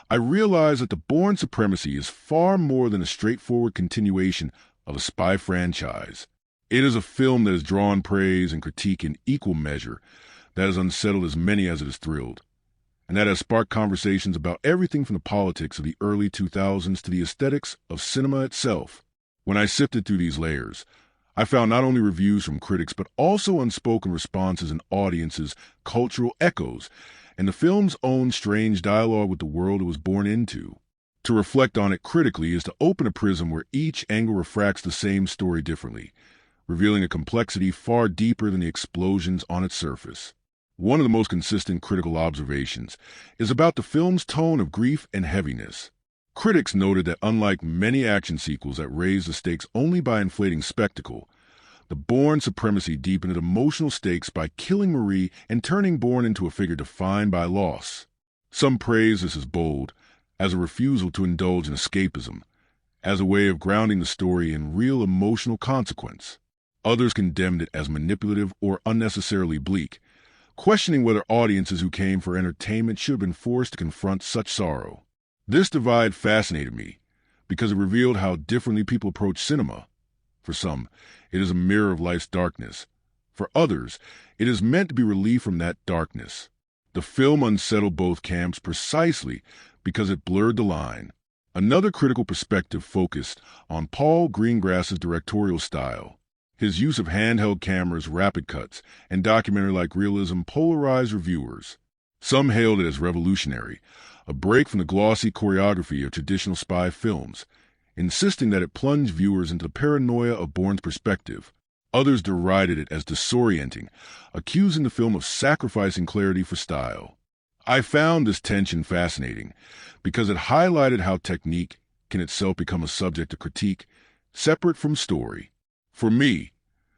I realized that the Bourne Supremacy is far more than a straightforward continuation of a spy franchise. It is a film that has drawn praise and critique in equal measure, that has unsettled as many as it has thrilled, and that has sparked conversations about everything from the politics of the early 2000s to the aesthetics of cinema itself. When I sifted through these layers, I found not only reviews from critics but also unspoken responses and audiences' cultural echoes, and the film's own strange dialogue with the world it was born into. To reflect on it critically is to open a prism where each angle refracts the same story differently, revealing a complexity far deeper than the explosions on its surface. One of the most consistent critical observations is about the film's tone of grief and heaviness. Critics noted that unlike many action sequels that raise the stakes only by inflating spectacle, the Bourne Supremacy deepened emotional stakes by killing Marie and turning Bourne into a figure defined by loss. Some praise this as bold, as a refusal to indulge in escapism, as a way of grounding the story in real emotional consequence. Others condemned it as manipulative or unnecessarily bleak, questioning whether audiences who came for entertainment should have been forced to confront such sorrow. This divide fascinated me because it revealed how differently people approach cinema. For some, it is a mirror of life's darkness. For others, it is meant to be relief from that darkness. The film unsettled both camps precisely because it blurred the line. Another critical perspective focused on Paul Greengrass's directorial style. His use of handheld cameras, rapid cuts, and documentary-like realism polarized reviewers. Some hailed it as revolutionary, a break from the glossy choreography of traditional spy films, insisting that it plunged viewers into the paranoia of Bourne's perspective. Others derided it as disorienting, accusing the film of sacrificing clarity for style. I found this tension fascinating because it highlighted how technique can itself become a subject of critique, separate from story. For me,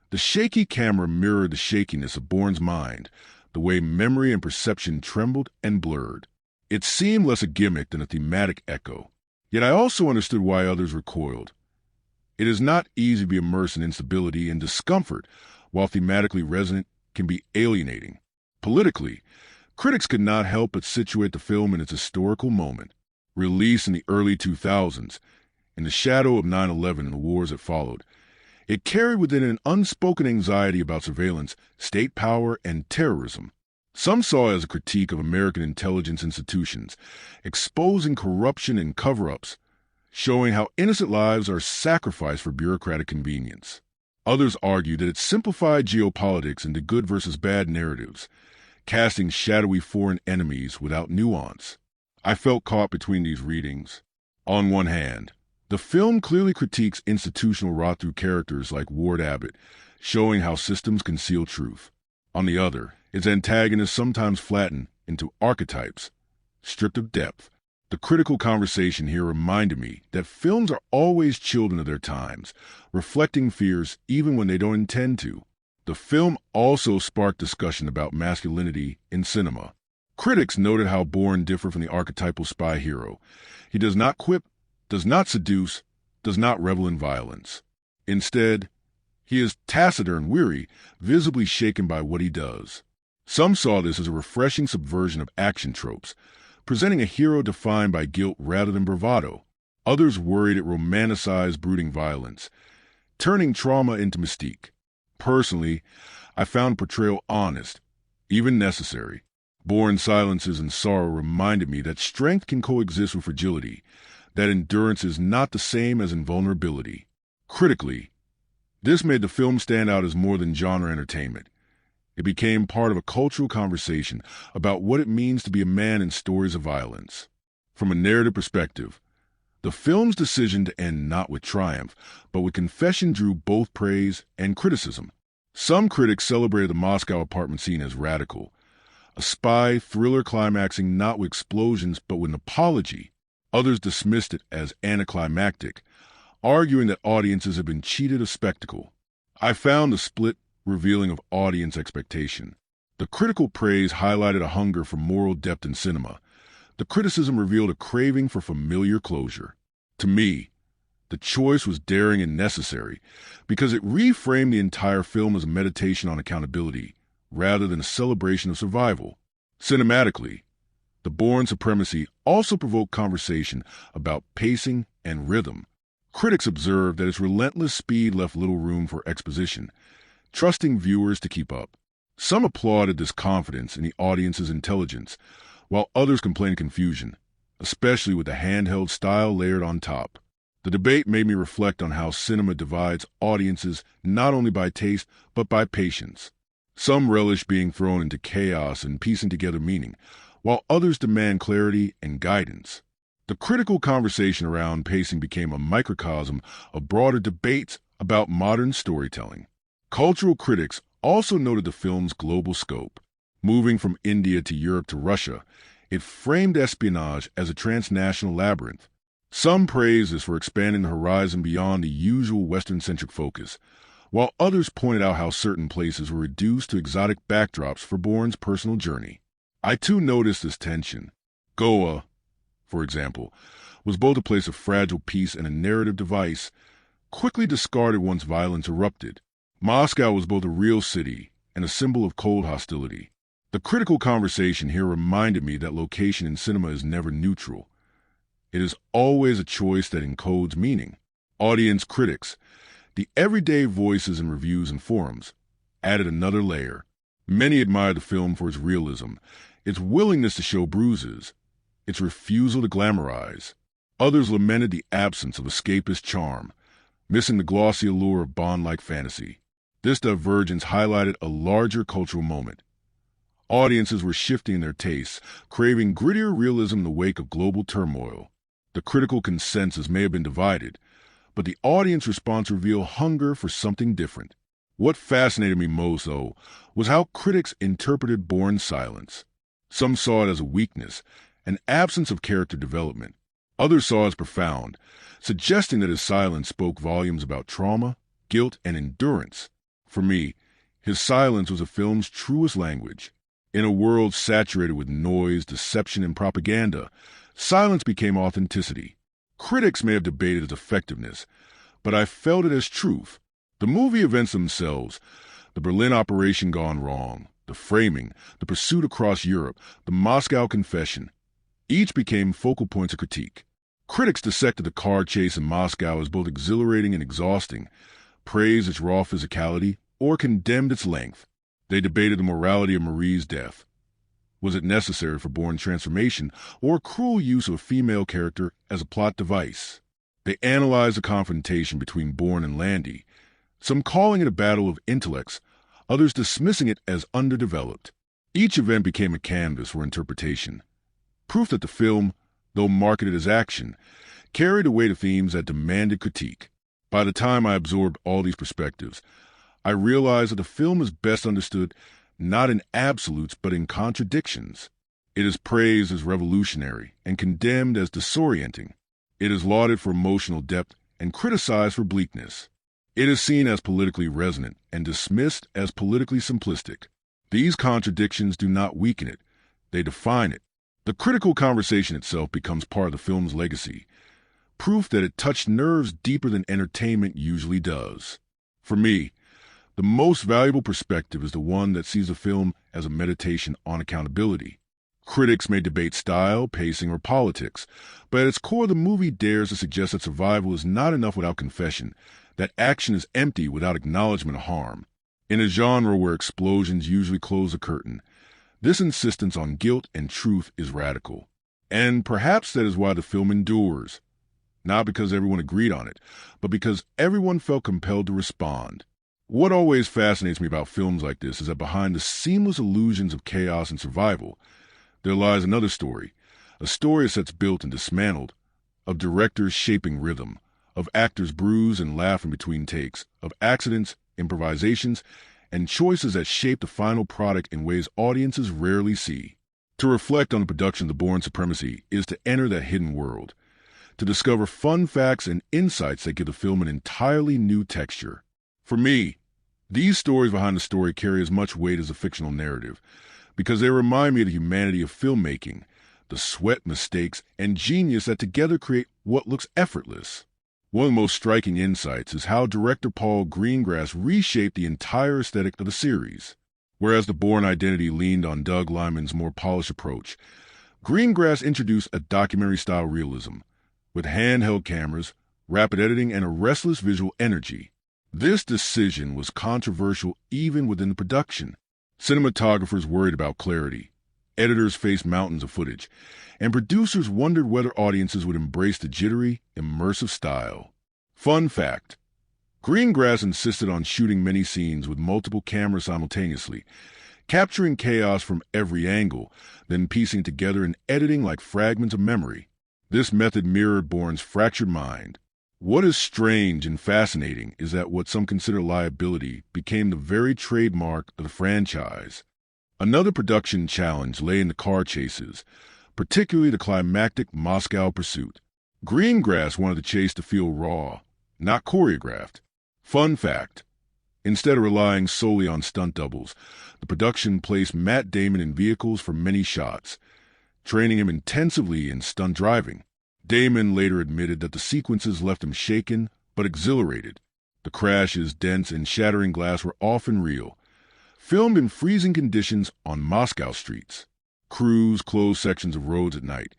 the shaky camera mirrored the shakiness of Bourne's mind, the way memory and perception trembled and blurred. It seemed less a gimmick than a thematic echo. Yet I also understood why others recoiled. It is not easy to be immersed in instability and discomfort, while thematically resonant can be alienating. Politically, critics could not help but situate the film in its historical moment. Released in the early 2000s, in the shadow of 9/11 and the wars that followed, it carried within it an unspoken anxiety about surveillance, state power, and terrorism. Some saw it as a critique of American intelligence institutions, exposing corruption and cover-ups, showing how innocent lives are sacrificed for bureaucratic convenience. Others argued that it simplified geopolitics into good versus bad narratives, casting shadowy foreign enemies without nuance. I felt caught between these readings. On one hand, the film clearly critiques institutional rot through characters like Ward Abbott, showing how systems conceal truth. On the other, its antagonists sometimes flatten into archetypes, stripped of depth. The critical conversation here reminded me that films are always children of their times, reflecting fears even when they don't intend to. The film also sparked discussion about masculinity in cinema. Critics noted how Bourne differed from the archetypal spy hero. He does not quip, does not seduce, does not revel in violence. Instead, he is taciturn, weary, visibly shaken by what he does. Some saw this as a refreshing subversion of action tropes, presenting a hero defined by guilt rather than bravado. Others worried it romanticized brooding violence, turning trauma into mystique. Personally, I found portrayal honest, even necessary. Bourne's silences and sorrow reminded me that strength can coexist with fragility, that endurance is not the same as invulnerability. Critically, this made the film stand out as more than genre entertainment. It became part of a cultural conversation about what it means to be a man in stories of violence. From a narrative perspective, the film's decision to end not with triumph, but with confession drew both praise and criticism. Some critics celebrated the Moscow apartment scene as radical, a spy thriller climaxing not with explosions but with an apology. Others dismissed it as anticlimactic, arguing that audiences had been cheated of spectacle. I found the split revealing of audience expectation. The critical praise highlighted a hunger for moral depth in cinema. The criticism revealed a craving for familiar closure. To me, the choice was daring and necessary because it reframed the entire film as a meditation on accountability rather than a celebration of survival. Cinematically, the Bourne Supremacy also provoked conversation about pacing and rhythm. Critics observed that its relentless speed left little room for exposition, trusting viewers to keep up. Some applauded this confidence in the audience's intelligence, while others complained of confusion, especially with the handheld style layered on top. The debate made me reflect on how cinema divides audiences not only by taste, but by patience. Some relish being thrown into chaos and piecing together meaning, while others demand clarity and guidance. The critical conversation around pacing became a microcosm of broader debates about modern storytelling. Cultural critics also noted the film's global scope. Moving from India to Europe to Russia, it framed espionage as a transnational labyrinth. Some praised this for expanding the horizon beyond the usual Western-centric focus, while others pointed out how certain places were reduced to exotic backdrops for Bourne's personal journey. I too noticed this tension. Goa, for example, was both a place of fragile peace and a narrative device, quickly discarded once violence erupted. Moscow was both a real city and a symbol of cold hostility. The critical conversation here reminded me that location in cinema is never neutral. It is always a choice that encodes meaning. Audience critics, the everyday voices in reviews and forums, added another layer. Many admired the film for its realism, its willingness to show bruises, its refusal to glamorize. Others lamented the absence of escapist charm, missing the glossy allure of Bond-like fantasy. This divergence highlighted a larger cultural moment. Audiences were shifting their tastes, craving grittier realism in the wake of global turmoil. The critical consensus may have been divided, but the audience response revealed hunger for something different. What fascinated me most, though, was how critics interpreted Bourne's silence. Some saw it as a weakness, an absence of character development. Others saw it as profound, suggesting that his silence spoke volumes about trauma, guilt, and endurance. For me, his silence was the film's truest language. In a world saturated with noise, deception, and propaganda, silence became authenticity. Critics may have debated its effectiveness, but I felt it as truth. The movie events themselves, the Berlin operation gone wrong, the framing, the pursuit across Europe, the Moscow confession, each became focal points of critique. Critics dissected the car chase in Moscow as both exhilarating and exhausting, praised its raw physicality, or condemned its length. They debated the morality of Marie's death. Was it necessary for Bourne's transformation, or a cruel use of a female character as a plot device? They analyzed the confrontation between Bourne and Landy, some calling it a battle of intellects, others dismissing it as underdeveloped. Each event became a canvas for interpretation, proof that the film, though marketed as action, carried a weight of themes that demanded critique. By the time I absorbed all these perspectives, I realized that the film is best understood not in absolutes but in contradictions. It is praised as revolutionary and condemned as disorienting. It is lauded for emotional depth and criticized for bleakness. It is seen as politically resonant and dismissed as politically simplistic. These contradictions do not weaken it, they define it. The critical conversation itself becomes part of the film's legacy, proof that it touched nerves deeper than entertainment usually does. For me, the most valuable perspective is the one that sees the film as a meditation on accountability. Critics may debate style, pacing, or politics, but at its core the movie dares to suggest that survival is not enough without confession, that action is empty without acknowledgement of harm. In a genre where explosions usually close the curtain, this insistence on guilt and truth is radical. And perhaps that is why the film endures. Not because everyone agreed on it, but because everyone felt compelled to respond. What always fascinates me about films like this is that behind the seamless illusions of chaos and survival, there lies another story, a story that's built and dismantled, of directors shaping rhythm, of actors bruised and laughing between takes, of accidents, improvisations, and choices that shape the final product in ways audiences rarely see. To reflect on the production of the Bourne Supremacy is to enter that hidden world, to discover fun facts and insights that give the film an entirely new texture. For me, these stories behind the story carry as much weight as a fictional narrative, because they remind me of the humanity of filmmaking, the sweat, mistakes, and genius that together create what looks effortless. One of the most striking insights is how director Paul Greengrass reshaped the entire aesthetic of the series. Whereas the Bourne identity leaned on Doug Liman's more polished approach, Greengrass introduced a documentary-style realism, with handheld cameras, rapid editing, and a restless visual energy. This decision was controversial even within the production. Cinematographers worried about clarity, editors faced mountains of footage, and producers wondered whether audiences would embrace the jittery, immersive style. Fun fact: Greengrass insisted on shooting many scenes with multiple cameras simultaneously, capturing chaos from every angle, then piecing together and editing like fragments of memory. This method mirrored Bourne's fractured mind. What is strange and fascinating is that what some consider liability became the very trademark of the franchise. Another production challenge lay in the car chases, particularly the climactic Moscow pursuit. Greengrass wanted the chase to feel raw, not choreographed. Fun fact: instead of relying solely on stunt doubles, the production placed Matt Damon in vehicles for many shots, training him intensively in stunt driving. Damon later admitted that the sequences left him shaken but exhilarated. The crashes, dents, and shattering glass were often real, filmed in freezing conditions on Moscow streets. Crews closed sections of roads at night,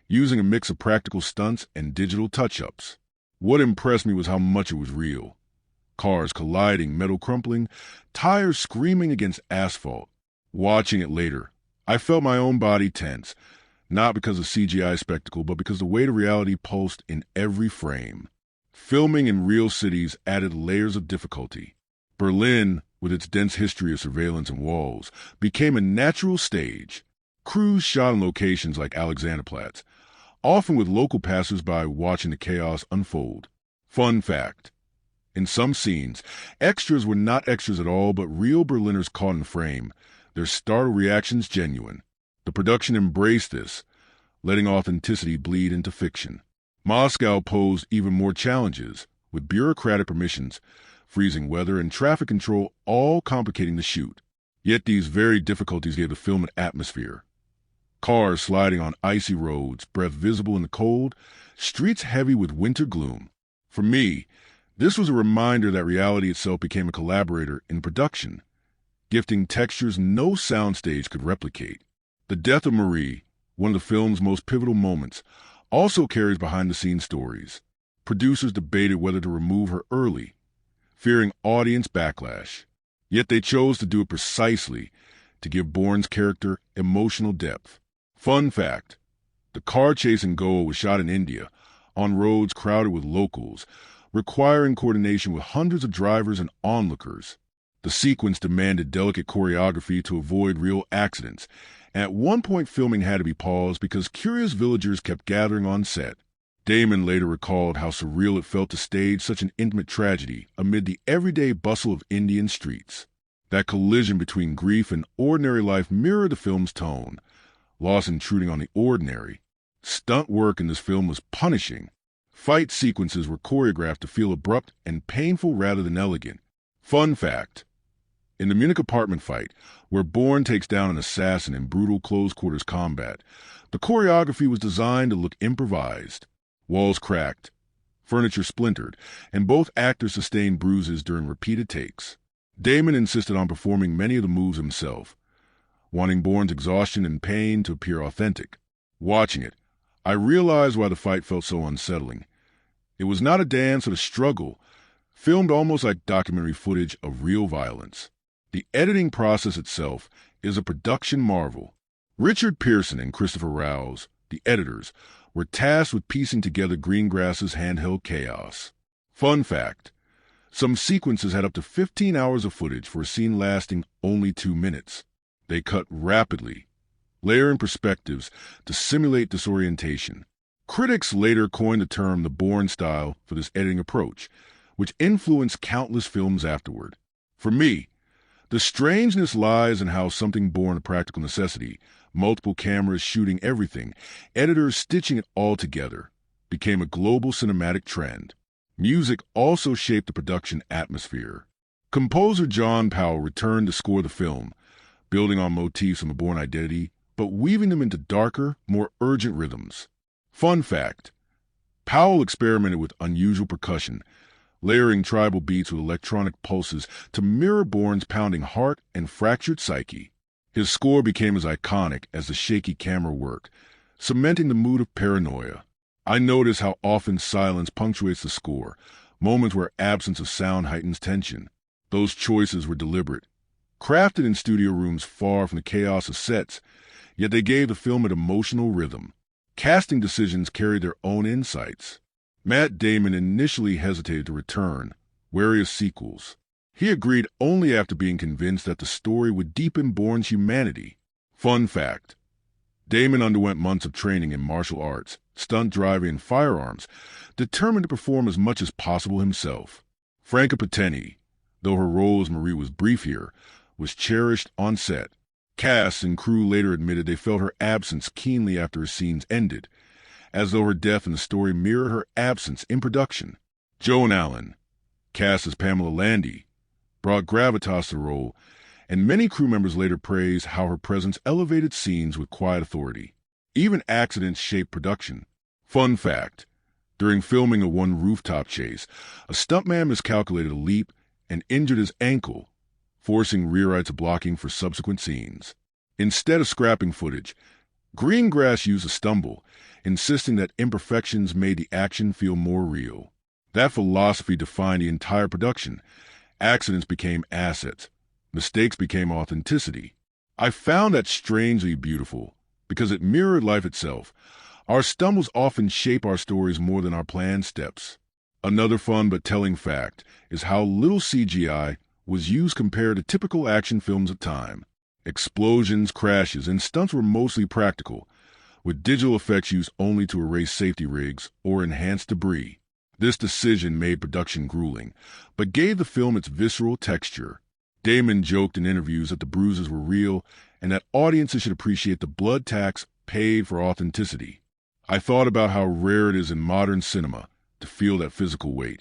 using a mix of practical stunts and digital touch-ups. What impressed me was how much it was real. Cars colliding, metal crumpling, tires screaming against asphalt. Watching it later, I felt my own body tense, not because of CGI spectacle, but because the weight of reality pulsed in every frame. Filming in real cities added layers of difficulty. Berlin, with its dense history of surveillance and walls, became a natural stage. Crews shot in locations like Alexanderplatz, often with local passers-by watching the chaos unfold. Fun fact: in some scenes, extras were not extras at all, but real Berliners caught in frame, their startled reactions genuine. The production embraced this, letting authenticity bleed into fiction. Moscow posed even more challenges, with bureaucratic permissions, freezing weather, and traffic control all complicating the shoot. Yet these very difficulties gave the film an atmosphere. Cars sliding on icy roads, breath visible in the cold, streets heavy with winter gloom. For me, this was a reminder that reality itself became a collaborator in production, gifting textures no soundstage could replicate. The death of Marie, one of the film's most pivotal moments, also carries behind-the-scenes stories. Producers debated whether to remove her early, fearing audience backlash. Yet they chose to do it precisely to give Bourne's character emotional depth. Fun fact: the car chase in Goa was shot in India, on roads crowded with locals, requiring coordination with hundreds of drivers and onlookers. The sequence demanded delicate choreography to avoid real accidents. At one point, filming had to be paused because curious villagers kept gathering on set. Damon later recalled how surreal it felt to stage such an intimate tragedy amid the everyday bustle of Indian streets. That collision between grief and ordinary life mirrored the film's tone, loss intruding on the ordinary. Stunt work in this film was punishing. Fight sequences were choreographed to feel abrupt and painful rather than elegant. Fun fact: in the Munich apartment fight, where Bourne takes down an assassin in brutal close-quarters combat, the choreography was designed to look improvised. Walls cracked, furniture splintered, and both actors sustained bruises during repeated takes. Damon insisted on performing many of the moves himself, wanting Bourne's exhaustion and pain to appear authentic. Watching it, I realized why the fight felt so unsettling. It was not a dance or a struggle, filmed almost like documentary footage of real violence. The editing process itself is a production marvel. Richard Pearson and Christopher Rouse, the editors, were tasked with piecing together Greengrass's handheld chaos. Fun fact: some sequences had up to 15 hours of footage for a scene lasting only 2 minutes. They cut rapidly, layering perspectives to simulate disorientation. Critics later coined the term the Bourne style for this editing approach, which influenced countless films afterward. For me, the strangeness lies in how something born of practical necessity, multiple cameras shooting everything, editors stitching it all together, became a global cinematic trend. Music also shaped the production atmosphere. Composer John Powell returned to score the film, building on motifs from the Bourne identity, but weaving them into darker, more urgent rhythms. Fun fact: Powell experimented with unusual percussion, layering tribal beats with electronic pulses to mirror Bourne's pounding heart and fractured psyche. His score became as iconic as the shaky camera work, cementing the mood of paranoia. I notice how often silence punctuates the score, moments where absence of sound heightens tension. Those choices were deliberate, crafted in studio rooms far from the chaos of sets, yet they gave the film an emotional rhythm. Casting decisions carried their own insights. Matt Damon initially hesitated to return, wary of sequels. He agreed only after being convinced that the story would deepen Bourne's humanity. Fun fact: Damon underwent months of training in martial arts, stunt driving, and firearms, determined to perform as much as possible himself. Franka Potente, though her role as Marie was brief here, was cherished on set. Cast and crew later admitted they felt her absence keenly after her scenes ended, as though her death in the story mirrored her absence in production. Joan, cast as Pamela Landy, brought gravitas to the role, and many crew members later praised how her presence elevated scenes with quiet authority. Even accidents shaped production. Fun fact: during filming of one rooftop chase, a stuntman miscalculated a leap and injured his ankle, forcing rewrites of blocking for subsequent scenes. Instead of scrapping footage, Greengrass used a stumble, insisting that imperfections made the action feel more real. That philosophy defined the entire production. Accidents became assets. Mistakes became authenticity. I found that strangely beautiful, because it mirrored life itself. Our stumbles often shape our stories more than our planned steps. Another fun but telling fact is how little CGI was used compared to typical action films of time. Explosions, crashes, and stunts were mostly practical, with digital effects used only to erase safety rigs or enhance debris. This decision made production grueling, but gave the film its visceral texture. Damon joked in interviews that the bruises were real and that audiences should appreciate the blood tax paid for authenticity. I thought about how rare it is in modern cinema to feel that physical weight,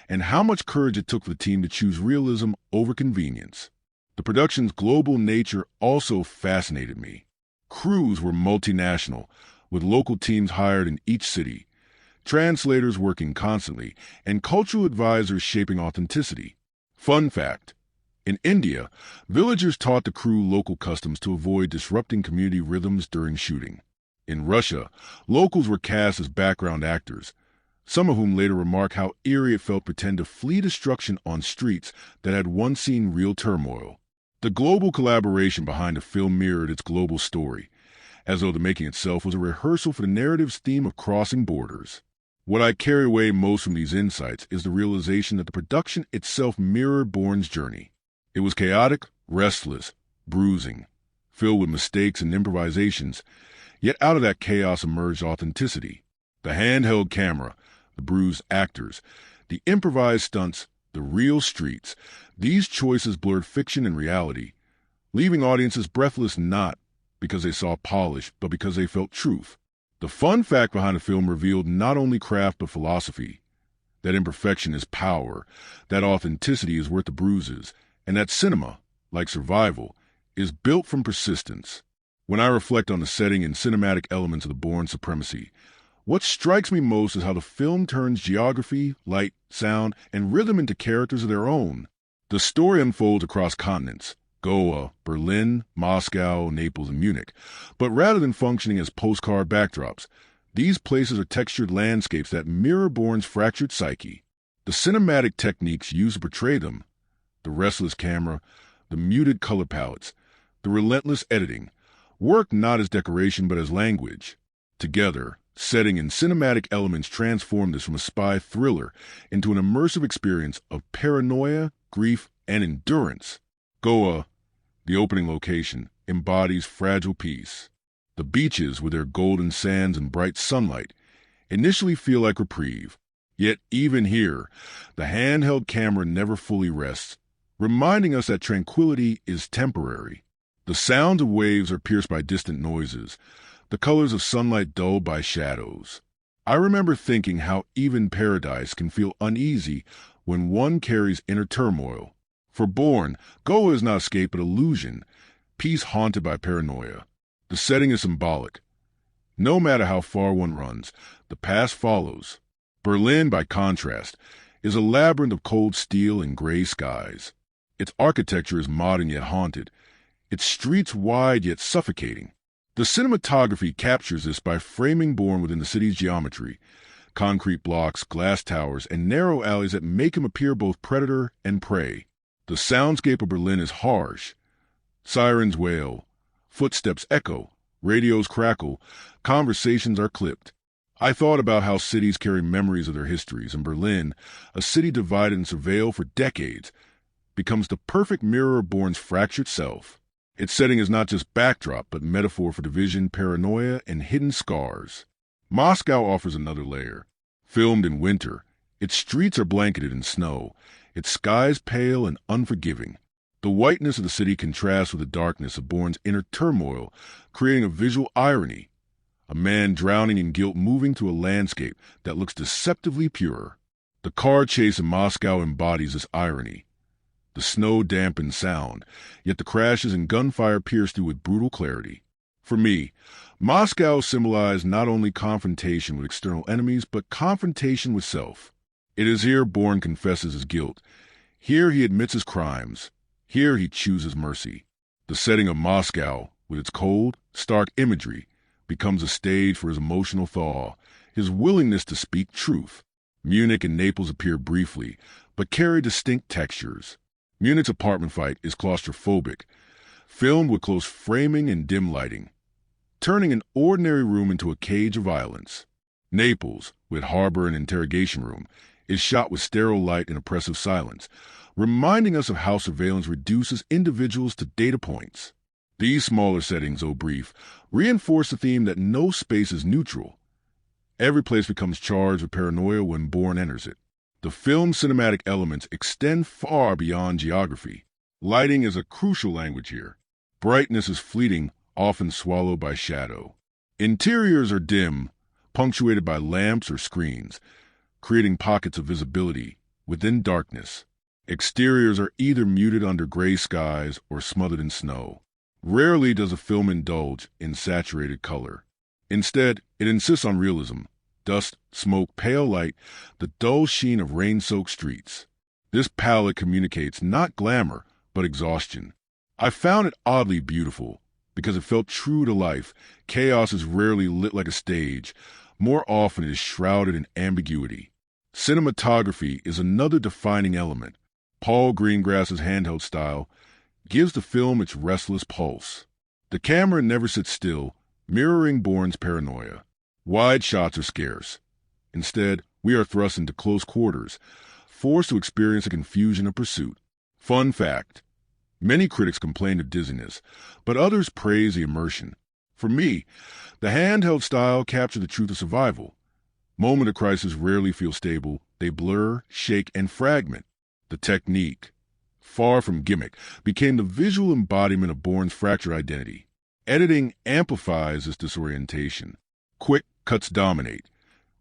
and how much courage it took for the team to choose realism over convenience. The production's global nature also fascinated me. Crews were multinational, with local teams hired in each city, translators working constantly, and cultural advisors shaping authenticity. Fun fact: in India, villagers taught the crew local customs to avoid disrupting community rhythms during shooting. In Russia, locals were cast as background actors, some of whom later remark how eerie it felt to pretend to flee destruction on streets that had once seen real turmoil. The global collaboration behind the film mirrored its global story, as though the making itself was a rehearsal for the narrative's theme of crossing borders. What I carry away most from these insights is the realization that the production itself mirrored Bourne's journey. It was chaotic, restless, bruising, filled with mistakes and improvisations, yet out of that chaos emerged authenticity. The handheld camera, the bruised actors, the improvised stunts, the real streets, these choices blurred fiction and reality, leaving audiences breathless not because they saw polish, but because they felt truth. The fun fact behind the film revealed not only craft but philosophy, that imperfection is power, that authenticity is worth the bruises, and that cinema, like survival, is built from persistence. When I reflect on the setting and cinematic elements of the Bourne Supremacy, what strikes me most is how the film turns geography, light, sound, and rhythm into characters of their own. The story unfolds across continents, Goa, Berlin, Moscow, Naples, and Munich. But rather than functioning as postcard backdrops, these places are textured landscapes that mirror Bourne's fractured psyche. The cinematic techniques used to portray them, the restless camera, the muted color palettes, the relentless editing, work not as decoration but as language. Together, setting and cinematic elements transform this from a spy thriller into an immersive experience of paranoia, grief, and endurance. Goa, the opening location, embodies fragile peace. The beaches, with their golden sands and bright sunlight, initially feel like reprieve. Yet even here, the handheld camera never fully rests, reminding us that tranquility is temporary. The sounds of waves are pierced by distant noises, the colors of sunlight dulled by shadows. I remember thinking how even paradise can feel uneasy when one carries inner turmoil. For Bourne, Goa is not escape but illusion, peace haunted by paranoia. The setting is symbolic. No matter how far one runs, the past follows. Berlin, by contrast, is a labyrinth of cold steel and gray skies. Its architecture is modern yet haunted, its streets wide yet suffocating. The cinematography captures this by framing Bourne within the city's geometry, concrete blocks, glass towers, and narrow alleys that make him appear both predator and prey. The soundscape of Berlin is harsh. Sirens wail, footsteps echo, radios crackle, conversations are clipped. I thought about how cities carry memories of their histories, and Berlin, a city divided and surveilled for decades, becomes the perfect mirror of Bourne's fractured self. Its setting is not just backdrop, but metaphor for division, paranoia, and hidden scars. Moscow offers another layer. Filmed in winter, its streets are blanketed in snow, its skies pale and unforgiving. The whiteness of the city contrasts with the darkness of Bourne's inner turmoil, creating a visual irony. A man drowning in guilt moving through a landscape that looks deceptively pure. The car chase in Moscow embodies this irony. The snow dampens sound, yet the crashes and gunfire pierce through with brutal clarity. For me, Moscow symbolized not only confrontation with external enemies, but confrontation with self. It is here Bourne confesses his guilt. Here he admits his crimes. Here he chooses mercy. The setting of Moscow, with its cold, stark imagery, becomes a stage for his emotional thaw, his willingness to speak truth. Munich and Naples appear briefly, but carry distinct textures. Munich's apartment fight is claustrophobic, filmed with close framing and dim lighting, turning an ordinary room into a cage of violence. Naples, with harbor and interrogation room, is shot with sterile light and oppressive silence, reminding us of how surveillance reduces individuals to data points. These smaller settings, though brief, reinforce the theme that no space is neutral. Every place becomes charged with paranoia when Bourne enters it. The film's cinematic elements extend far beyond geography. Lighting is a crucial language here. Brightness is fleeting, often swallowed by shadow. Interiors are dim, punctuated by lamps or screens, creating pockets of visibility within darkness. Exteriors are either muted under gray skies or smothered in snow. Rarely does a film indulge in saturated color. Instead, it insists on realism. Dust, smoke, pale light, the dull sheen of rain-soaked streets. This palette communicates not glamour, but exhaustion. I found it oddly beautiful, because it felt true to life. Chaos is rarely lit like a stage. More often it is shrouded in ambiguity. Cinematography is another defining element. Paul Greengrass's handheld style gives the film its restless pulse. The camera never sits still, mirroring Bourne's paranoia. Wide shots are scarce. Instead, we are thrust into close quarters, forced to experience a confusion of pursuit. Fun fact: many critics complain of dizziness, but others praise the immersion. For me, the handheld style captured the truth of survival. Moments of crisis rarely feel stable. They blur, shake, and fragment. The technique, far from gimmick, became the visual embodiment of Bourne's fractured identity. Editing amplifies this disorientation. Quick cuts dominate,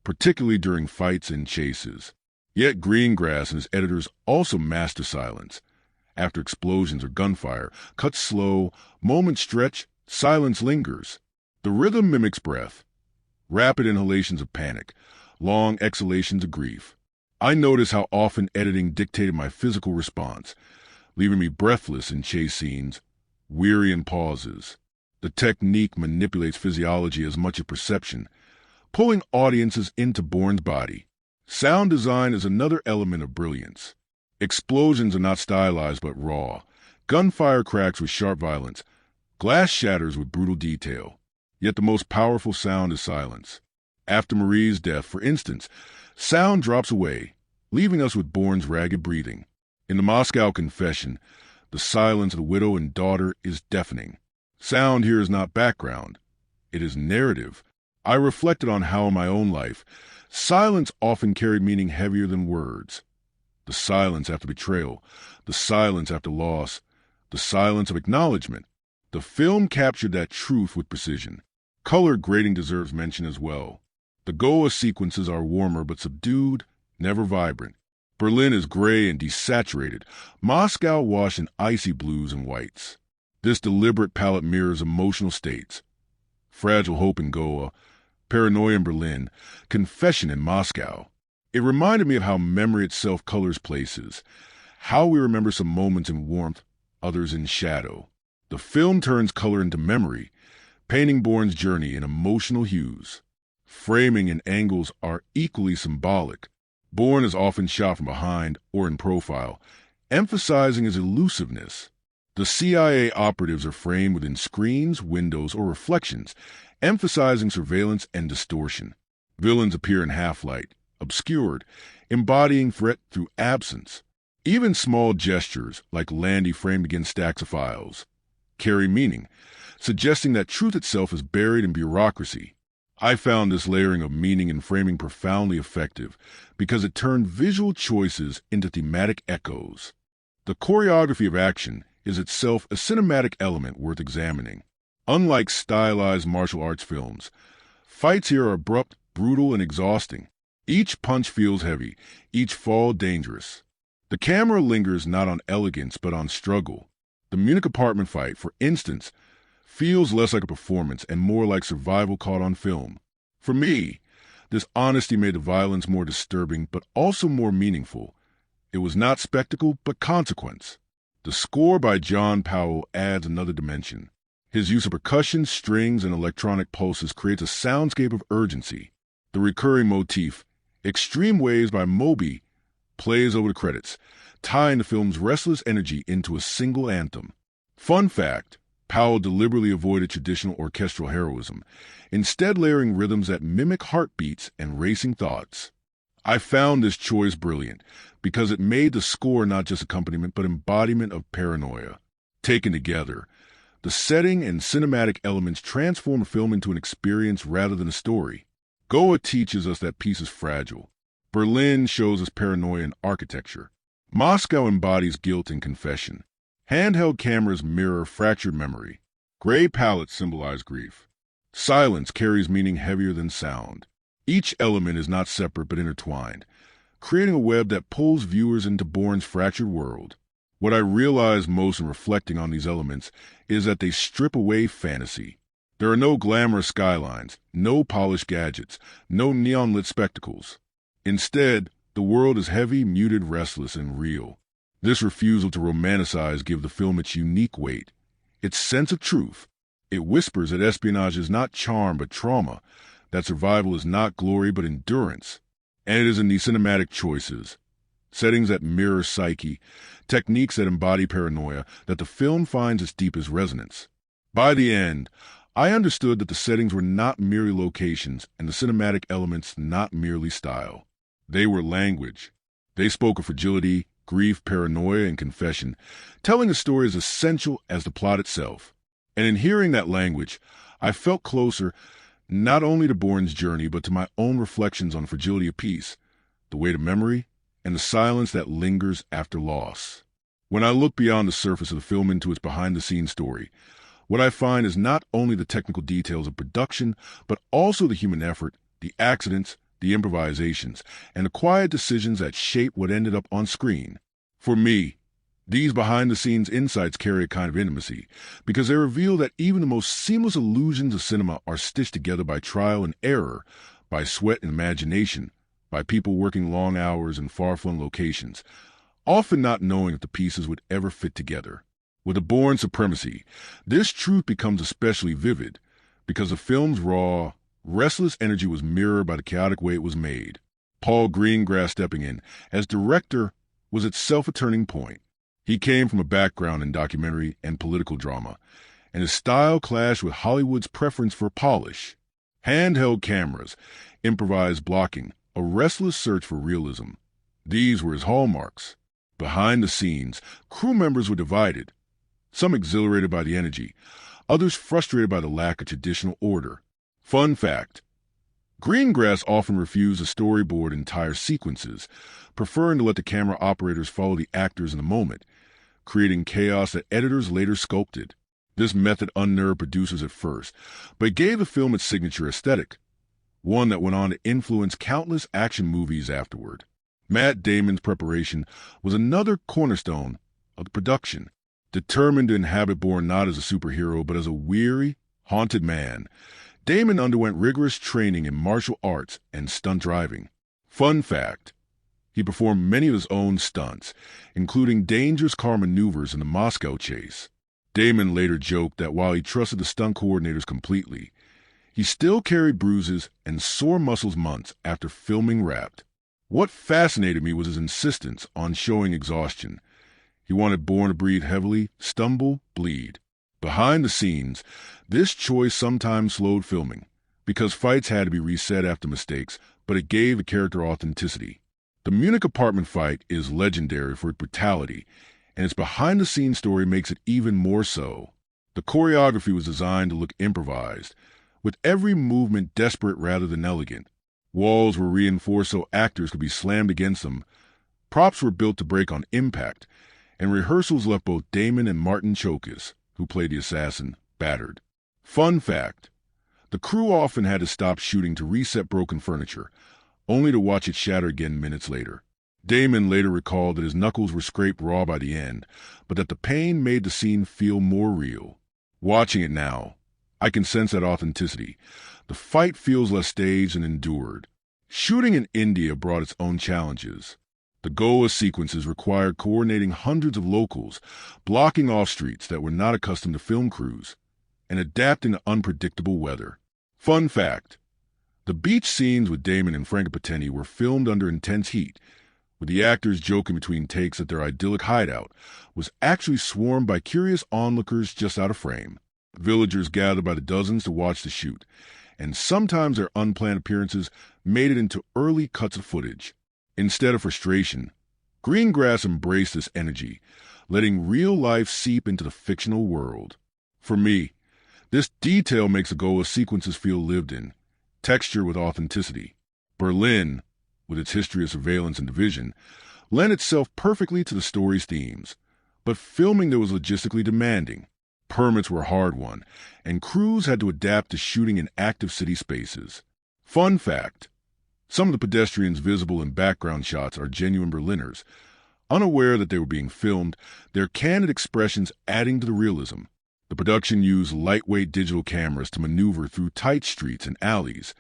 particularly during fights and chases. Yet Greengrass and his editors also master silence. After explosions or gunfire, cuts slow, moments stretch, silence lingers. The rhythm mimics breath. Rapid inhalations of panic, long exhalations of grief. I noticed how often editing dictated my physical response, leaving me breathless in chase scenes, weary in pauses. The technique manipulates physiology as much as perception, pulling audiences into Bourne's body. Sound design is another element of brilliance. Explosions are not stylized but raw. Gunfire cracks with sharp violence. Glass shatters with brutal detail. Yet the most powerful sound is silence. After Marie's death, for instance, sound drops away, leaving us with Bourne's ragged breathing. In the Moscow Confession, the silence of the widow and daughter is deafening. Sound here is not background. It is narrative. I reflected on how in my own life, silence often carried meaning heavier than words. The silence after betrayal, the silence after loss, the silence of acknowledgement. The film captured that truth with precision. Color grading deserves mention as well. The Goa sequences are warmer but subdued, never vibrant. Berlin is gray and desaturated, Moscow washed in icy blues and whites. This deliberate palette mirrors emotional states. Fragile hope in Goa, paranoia in Berlin, confession in Moscow. It reminded me of how memory itself colors places, how we remember some moments in warmth, others in shadow. The film turns color into memory, painting Bourne's journey in emotional hues. Framing and angles are equally symbolic. Bourne is often shot from behind or in profile, emphasizing his elusiveness. The CIA operatives are framed within screens, windows, or reflections, emphasizing surveillance and distortion. Villains appear in half-light, obscured, embodying threat through absence. Even small gestures, like Landy framed against stacks of files, carry meaning, suggesting that truth itself is buried in bureaucracy. I found this layering of meaning and framing profoundly effective because it turned visual choices into thematic echoes. The choreography of action is itself a cinematic element worth examining. Unlike stylized martial arts films, fights here are abrupt, brutal, and exhausting. Each punch feels heavy, each fall dangerous. The camera lingers not on elegance but on struggle. The Munich apartment fight, for instance, feels less like a performance and more like survival caught on film. For me, this honesty made the violence more disturbing but also more meaningful. It was not spectacle but consequence. The score by John Powell adds another dimension. His use of percussion, strings, and electronic pulses creates a soundscape of urgency. The recurring motif, Extreme Waves by Moby, plays over the credits, tying the film's restless energy into a single anthem. Fun fact: Powell deliberately avoided traditional orchestral heroism, instead layering rhythms that mimic heartbeats and racing thoughts. I found this choice brilliant because it made the score not just accompaniment but embodiment of paranoia. Taken together, the setting and cinematic elements transform a film into an experience rather than a story. Goa teaches us that peace is fragile. Berlin shows us paranoia in architecture. Moscow embodies guilt and confession. Handheld cameras mirror fractured memory. Gray palettes symbolize grief. Silence carries meaning heavier than sound. Each element is not separate but intertwined, creating a web that pulls viewers into Bourne's fractured world. What I realized most in reflecting on these elements is that they strip away fantasy. There are no glamorous skylines, no polished gadgets, no neon-lit spectacles. Instead, the world is heavy, muted, restless, and real. This refusal to romanticize gives the film its unique weight, its sense of truth. It whispers that espionage is not charm but trauma, that survival is not glory but endurance. And it is in these cinematic choices, settings that mirror psyche, techniques that embody paranoia, that the film finds its deepest resonance. By the end, I understood that the settings were not merely locations and the cinematic elements not merely style. They were language. They spoke of fragility, grief, paranoia, and confession, telling a story as essential as the plot itself. And in hearing that language, I felt closer not only to Bourne's journey, but to my own reflections on fragility of peace, the weight of memory, and the silence that lingers after loss. When I look beyond the surface of the film into its behind-the-scenes story, what I find is not only the technical details of production, but also the human effort, the accidents, the improvisations, and the quiet decisions that shape what ended up on screen. For me, these behind-the-scenes insights carry a kind of intimacy, because they reveal that even the most seamless illusions of cinema are stitched together by trial and error, by sweat and imagination, by people working long hours in far-flung locations, often not knowing if the pieces would ever fit together. With a Bourne Supremacy, this truth becomes especially vivid, because the film's raw, restless energy was mirrored by the chaotic way it was made. Paul Greengrass stepping in as director was itself a turning point. He came from a background in documentary and political drama, and his style clashed with Hollywood's preference for polish. Handheld cameras, improvised blocking, a restless search for realism. These were his hallmarks. Behind the scenes, crew members were divided, some exhilarated by the energy, others frustrated by the lack of traditional order. Fun fact: Greengrass often refused to storyboard entire sequences, preferring to let the camera operators follow the actors in the moment, creating chaos that editors later sculpted. This method unnerved producers at first, but gave the film its signature aesthetic, one that went on to influence countless action movies afterward. Matt Damon's preparation was another cornerstone of the production. Determined to inhabit Bourne not as a superhero but as a weary, haunted man, Damon underwent rigorous training in martial arts and stunt driving. Fun fact: he performed many of his own stunts, including dangerous car maneuvers in the Moscow chase. Damon later joked that while he trusted the stunt coordinators completely, he still carried bruises and sore muscles months after filming Wrapped. What fascinated me was his insistence on showing exhaustion. He wanted Bourne to breathe heavily, stumble, bleed. Behind the scenes, this choice sometimes slowed filming, because fights had to be reset after mistakes, but it gave the character authenticity. The Munich apartment fight is legendary for its brutality, and its behind-the-scenes story makes it even more so. The choreography was designed to look improvised, with every movement desperate rather than elegant. Walls were reinforced so actors could be slammed against them. Props were built to break on impact, and rehearsals left both Damon and Martin Chokas, who played the assassin, battered. Fun fact: the crew often had to stop shooting to reset broken furniture, only to watch it shatter again minutes later. Damon later recalled that his knuckles were scraped raw by the end, but that the pain made the scene feel more real. Watching it now, I can sense that authenticity. The fight feels less staged and endured. Shooting in India brought its own challenges. The Goa sequences required coordinating hundreds of locals, blocking off streets that were not accustomed to film crews, and adapting to unpredictable weather. Fun fact: the beach scenes with Damon and Franka Potente were filmed under intense heat, with the actors joking between takes that their idyllic hideout was actually swarmed by curious onlookers just out of frame. Villagers gathered by the dozens to watch the shoot, and sometimes their unplanned appearances made it into early cuts of footage. Instead of frustration, Greengrass embraced this energy, letting real life seep into the fictional world. For me, this detail makes the Goa sequences feel lived in, texture with authenticity. Berlin, with its history of surveillance and division, lent itself perfectly to the story's themes, but filming there was logistically demanding. Permits were hard-won, and crews had to adapt to shooting in active city spaces. Fun fact, some of the pedestrians visible in background shots are genuine Berliners. Unaware that they were being filmed, their candid expressions adding to the realism. The production used lightweight digital cameras to maneuver through tight streets and alleys,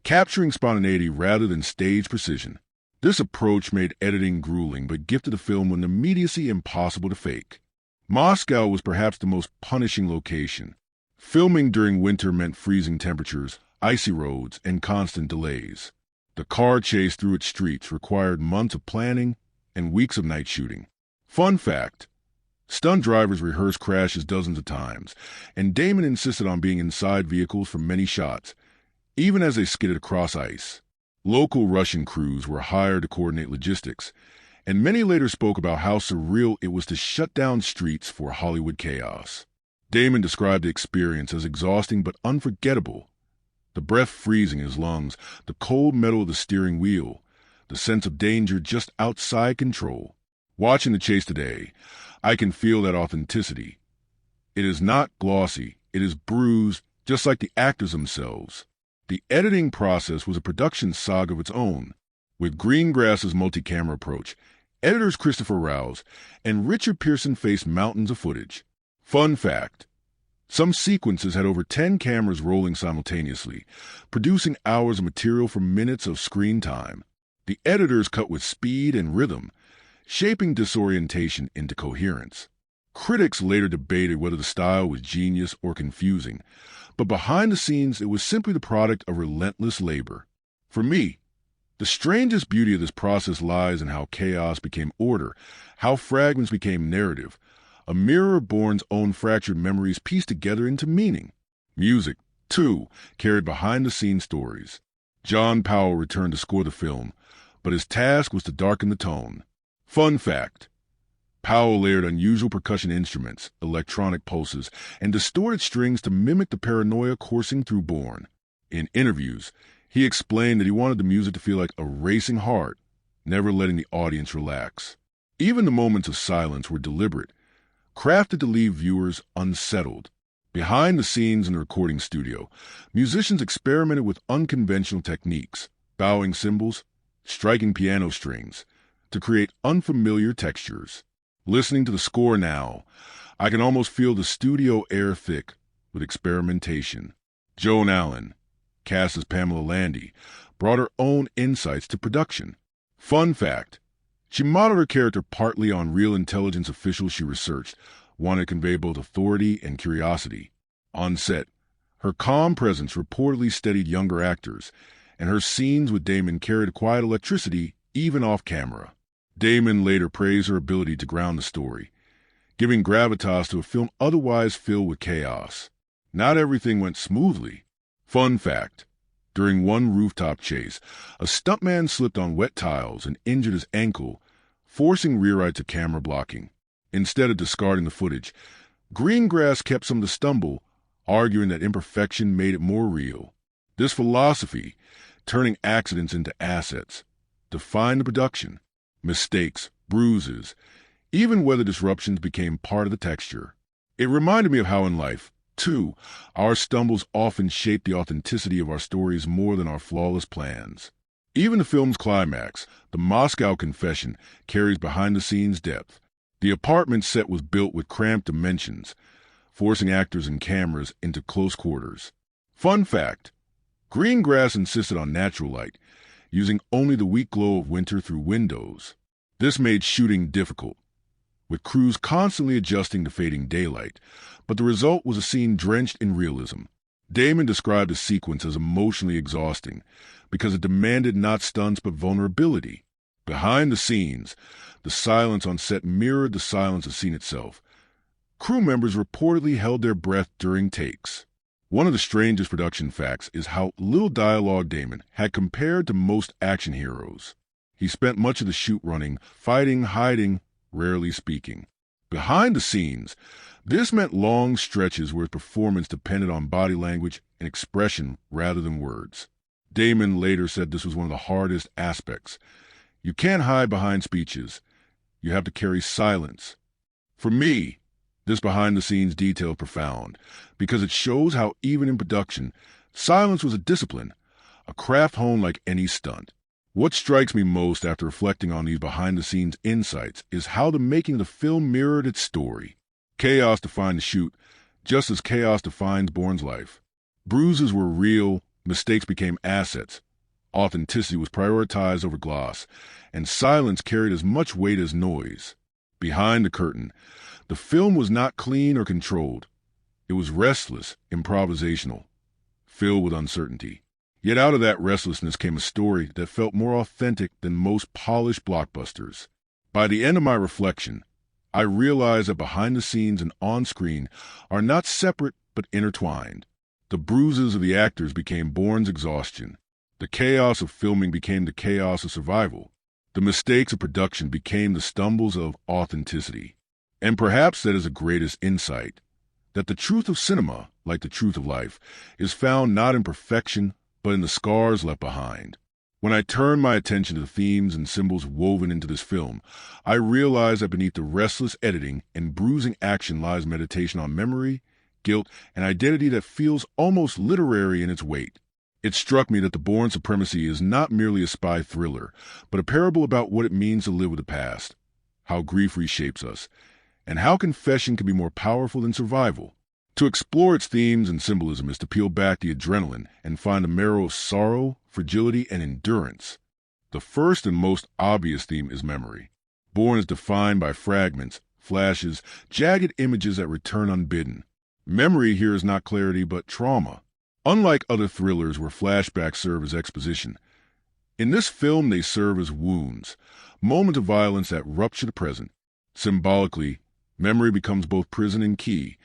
capturing spontaneity rather than stage precision. This approach made editing grueling but gifted the film an immediacy impossible to fake. Moscow was perhaps the most punishing location. Filming during winter meant freezing temperatures, icy roads, and constant delays. The car chase through its streets required months of planning and weeks of night shooting. Fun fact, stunt drivers rehearsed crashes dozens of times, and Damon insisted on being inside vehicles for many shots, even as they skidded across ice. Local Russian crews were hired to coordinate logistics, and many later spoke about how surreal it was to shut down streets for Hollywood chaos. Damon described the experience as exhausting but unforgettable. The breath freezing in his lungs, the cold metal of the steering wheel, the sense of danger just outside control. Watching the chase today, I can feel that authenticity. It is not glossy, it is bruised, just like the actors themselves. The editing process was a production saga of its own. With Greengrass's multi-camera approach, editors Christopher Rouse and Richard Pearson faced mountains of footage. Fun fact, some sequences had over 10 cameras rolling simultaneously, producing hours of material for minutes of screen time. The editors cut with speed and rhythm, shaping disorientation into coherence. Critics later debated whether the style was genius or confusing, but behind the scenes it was simply the product of relentless labor. For me, the strangest beauty of this process lies in how chaos became order, how fragments became narrative, a mirror of Bourne's own fractured memories pieced together into meaning. Music, too, carried behind-the-scenes stories. John Powell returned to score the film, but his task was to darken the tone. Fun fact, Powell layered unusual percussion instruments, electronic pulses, and distorted strings to mimic the paranoia coursing through Bourne. In interviews, he explained that he wanted the music to feel like a racing heart, never letting the audience relax. Even the moments of silence were deliberate, crafted to leave viewers unsettled. Behind the scenes in the recording studio, musicians experimented with unconventional techniques, bowing cymbals, striking piano strings, to create unfamiliar textures. Listening to the score now, I can almost feel the studio air thick with experimentation. Joan Allen, cast as Pamela Landy, brought her own insights to production. Fun fact, she modeled her character partly on real intelligence officials she researched, wanted to convey both authority and curiosity. On set, her calm presence reportedly steadied younger actors, and her scenes with Damon carried a quiet electricity even off camera. Damon later praised her ability to ground the story, giving gravitas to a film otherwise filled with chaos. Not everything went smoothly. Fun fact, during one rooftop chase, a stuntman slipped on wet tiles and injured his ankle, forcing rewrites of camera blocking. Instead of discarding the footage, Greengrass kept some of the stumble, arguing that imperfection made it more real. This philosophy, turning accidents into assets, defined the production. Mistakes, bruises, even weather disruptions became part of the texture. It reminded me of how in life, too, our stumbles often shape the authenticity of our stories more than our flawless plans. Even the film's climax, the Moscow confession, carries behind-the-scenes depth. The apartment set was built with cramped dimensions, forcing actors and cameras into close quarters. Fun fact, Greengrass insisted on natural light, using only the weak glow of winter through windows. This made shooting difficult, with crews constantly adjusting to fading daylight, but the result was a scene drenched in realism. Damon described the sequence as emotionally exhausting because it demanded not stunts but vulnerability. Behind the scenes, the silence on set mirrored the silence of the scene itself. Crew members reportedly held their breath during takes. One of the strangest production facts is how little dialogue Damon had compared to most action heroes. He spent much of the shoot running, fighting, hiding, rarely speaking. Behind the scenes, this meant long stretches where his performance depended on body language and expression rather than words. Damon later said this was one of the hardest aspects. You can't hide behind speeches. You have to carry silence. For me, this behind-the-scenes detail is profound because it shows how even in production, silence was a discipline, a craft honed like any stunt. What strikes me most after reflecting on these behind-the-scenes insights is how the making of the film mirrored its story. Chaos defined the shoot, just as chaos defines Bourne's life. Bruises were real, mistakes became assets. Authenticity was prioritized over gloss, and silence carried as much weight as noise. Behind the curtain, the film was not clean or controlled. It was restless, improvisational, filled with uncertainty. Yet out of that restlessness came a story that felt more authentic than most polished blockbusters. By the end of my reflection, I realized that behind the scenes and on screen are not separate but intertwined. The bruises of the actors became Bourne's exhaustion. The chaos of filming became the chaos of survival. The mistakes of production became the stumbles of authenticity. And perhaps that is the greatest insight, that the truth of cinema, like the truth of life, is found not in perfection, but in the scars left behind. When I turned my attention to the themes and symbols woven into this film, I realized that beneath the restless editing and bruising action lies meditation on memory, guilt, and identity that feels almost literary in its weight. It struck me that the Bourne Supremacy is not merely a spy thriller, but a parable about what it means to live with the past, how grief reshapes us, and how confession can be more powerful than survival. To explore its themes and symbolism is to peel back the adrenaline and find the marrow of sorrow, fragility, and endurance. The first and most obvious theme is memory. Bourne is defined by fragments, flashes, jagged images that return unbidden. Memory here is not clarity but trauma. Unlike other thrillers where flashbacks serve as exposition, in this film they serve as wounds, moments of violence that rupture the present. Symbolically, memory becomes both prison and key.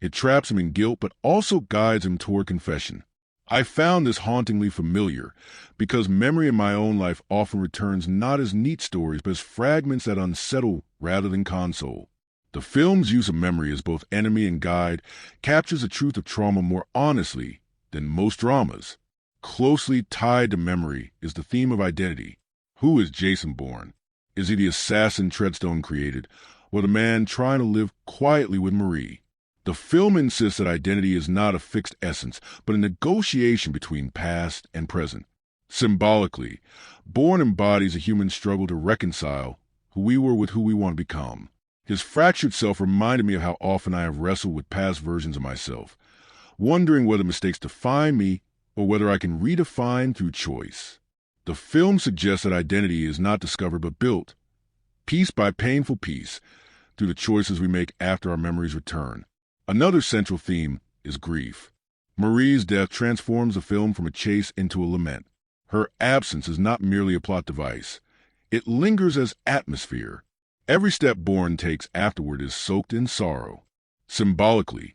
It traps him in guilt but also guides him toward confession. I found this hauntingly familiar because memory in my own life often returns not as neat stories but as fragments that unsettle rather than console. The film's use of memory as both enemy and guide captures the truth of trauma more honestly than most dramas. Closely tied to memory is the theme of identity. Who is Jason Bourne? Is he the assassin Treadstone created, or the man trying to live quietly with Marie? The film insists that identity is not a fixed essence, but a negotiation between past and present. Symbolically, Bourne embodies a human struggle to reconcile who we were with who we want to become. His fractured self reminded me of how often I have wrestled with past versions of myself, wondering whether mistakes define me or whether I can redefine through choice. The film suggests that identity is not discovered but built, piece by painful piece, through the choices we make after our memories return. Another central theme is grief. Marie's death transforms the film from a chase into a lament. Her absence is not merely a plot device. It lingers as atmosphere. Every step Bourne takes afterward is soaked in sorrow. Symbolically,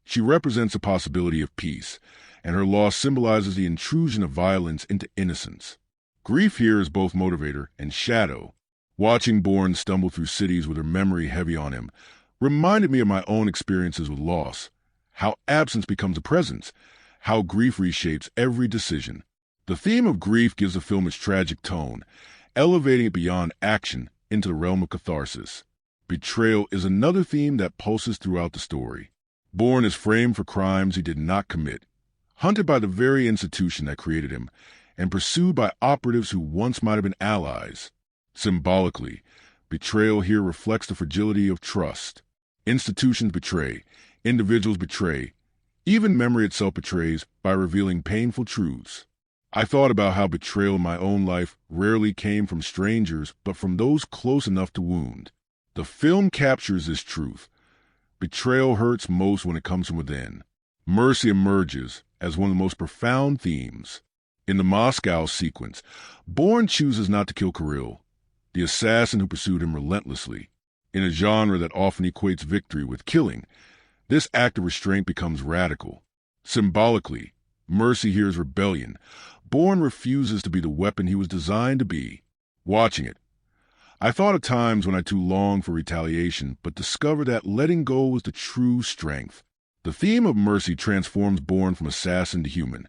she represents the possibility of peace, and her loss symbolizes the intrusion of violence into innocence. Grief here is both motivator and shadow. Watching Bourne stumble through cities with her memory heavy on him reminded me of my own experiences with loss, how absence becomes a presence, how grief reshapes every decision. The theme of grief gives the film its tragic tone, elevating it beyond action into the realm of catharsis. Betrayal is another theme that pulses throughout the story. Bourne is framed for crimes he did not commit, hunted by the very institution that created him, and pursued by operatives who once might have been allies. Symbolically, betrayal here reflects the fragility of trust. Institutions betray, individuals betray, even memory itself betrays by revealing painful truths. I thought about how betrayal in my own life rarely came from strangers but from those close enough to wound. The film captures this truth. Betrayal hurts most when it comes from within. Mercy emerges as one of the most profound themes. In the Moscow sequence, Bourne chooses not to kill Karl, the assassin who pursued him relentlessly. In a genre that often equates victory with killing, this act of restraint becomes radical. Symbolically, mercy here is rebellion. Bourne refuses to be the weapon he was designed to be. Watching it, I thought of times when I too longed for retaliation, but discovered that letting go was the true strength. The theme of mercy transforms Bourne from assassin to human,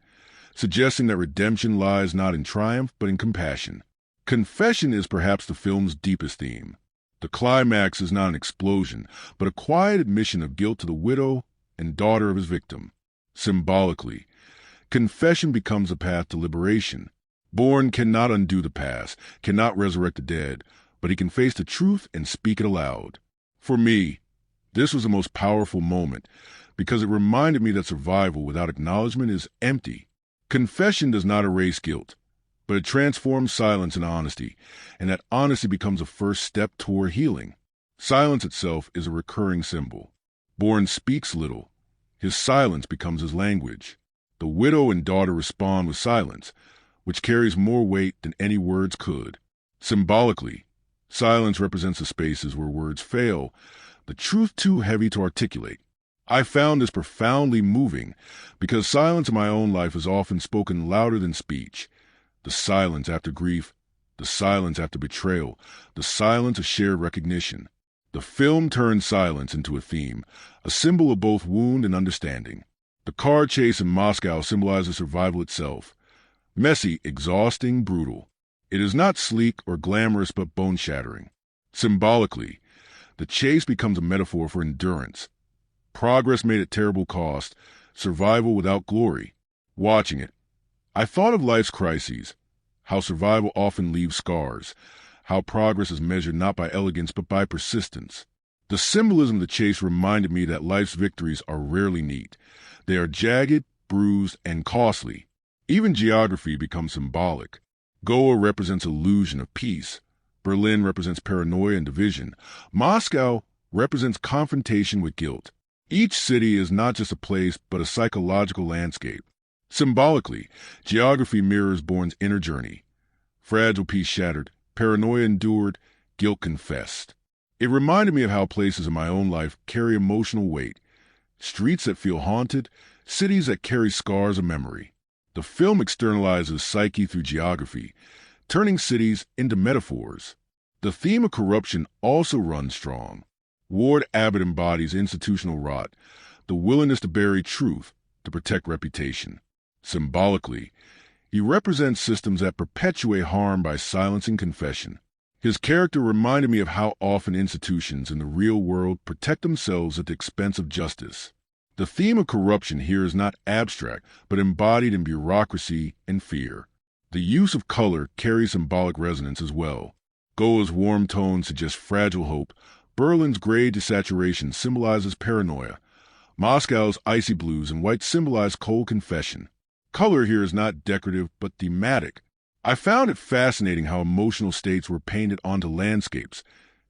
suggesting that redemption lies not in triumph, but in compassion. Confession is perhaps the film's deepest theme. The climax is not an explosion, but a quiet admission of guilt to the widow and daughter of his victim. Symbolically, confession becomes a path to liberation. Bourne cannot undo the past, cannot resurrect the dead, but he can face the truth and speak it aloud. For me, this was the most powerful moment, because it reminded me that survival without acknowledgement is empty. Confession does not erase guilt, but it transforms silence into honesty, and that honesty becomes a first step toward healing. Silence itself is a recurring symbol. Bourne speaks little. His silence becomes his language. The widow and daughter respond with silence, which carries more weight than any words could. Symbolically, silence represents the spaces where words fail, the truth too heavy to articulate. I found this profoundly moving because silence in my own life is often spoken louder than speech. The silence after grief, the silence after betrayal, the silence of shared recognition. The film turned silence into a theme, a symbol of both wound and understanding. The car chase in Moscow symbolizes survival itself. Messy, exhausting, brutal. It is not sleek or glamorous but bone-shattering. Symbolically, the chase becomes a metaphor for endurance. Progress made at terrible cost, survival without glory. Watching it, I thought of life's crises, how survival often leaves scars, how progress is measured not by elegance but by persistence. The symbolism of the chase reminded me that life's victories are rarely neat. They are jagged, bruised, and costly. Even geography becomes symbolic. Goa represents illusion of peace. Berlin represents paranoia and division. Moscow represents confrontation with guilt. Each city is not just a place, but a psychological landscape. Symbolically, geography mirrors Bourne's inner journey. Fragile peace shattered, paranoia endured, guilt confessed. It reminded me of how places in my own life carry emotional weight. Streets that feel haunted, cities that carry scars of memory. The film externalizes psyche through geography, turning cities into metaphors. The theme of corruption also runs strong. Ward Abbott embodies institutional rot, the willingness to bury truth, to protect reputation. Symbolically, he represents systems that perpetuate harm by silencing confession. His character reminded me of how often institutions in the real world protect themselves at the expense of justice. The theme of corruption here is not abstract, but embodied in bureaucracy and fear. The use of color carries symbolic resonance as well. Goa's warm tones suggest fragile hope. Berlin's gray desaturation symbolizes paranoia. Moscow's icy blues and white symbolize cold confession. Color here is not decorative, but thematic. I found it fascinating how emotional states were painted onto landscapes,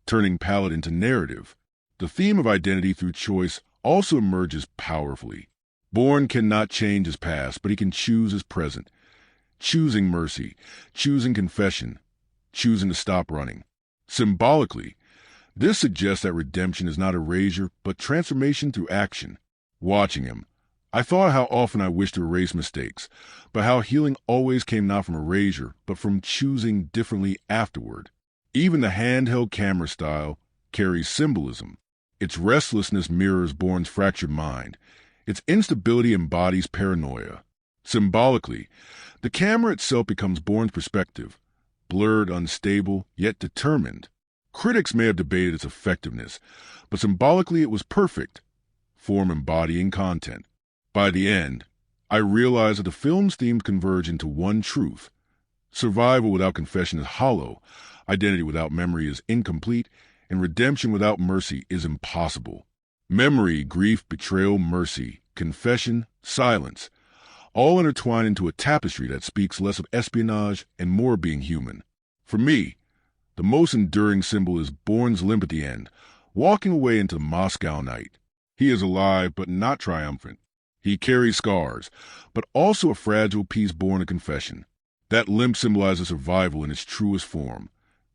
turning palette into narrative. The theme of identity through choice also emerges powerfully. Bourne cannot change his past, but he can choose his present. Choosing mercy, choosing confession, choosing to stop running. Symbolically, this suggests that redemption is not erasure, but transformation through action. Watching him, I thought how often I wished to erase mistakes, but how healing always came not from erasure, but from choosing differently afterward. Even the handheld camera style carries symbolism. Its restlessness mirrors Bourne's fractured mind. Its instability embodies paranoia. Symbolically, the camera itself becomes Bourne's perspective, blurred, unstable, yet determined. Critics may have debated its effectiveness, but symbolically it was perfect, form embodying content. By the end, I realized that the film's themes converge into one truth. Survival without confession is hollow, identity without memory is incomplete, and redemption without mercy is impossible. Memory, grief, betrayal, mercy, confession, silence, all intertwine into a tapestry that speaks less of espionage and more of being human. For me, the most enduring symbol is Bourne's limp at the end, walking away into the Moscow night. He is alive, but not triumphant. He carries scars, but also a fragile piece born of confession. That limp symbolizes survival in its truest form.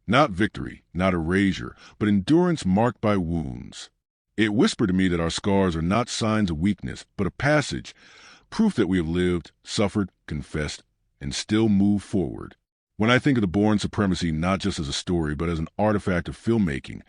Not victory, not erasure, but endurance marked by wounds. It whispered to me that our scars are not signs of weakness, but a passage, Proof that we have lived, suffered, confessed, and still move forward. When I think of the Bourne Supremacy not just as a story, but as an artifact of filmmaking,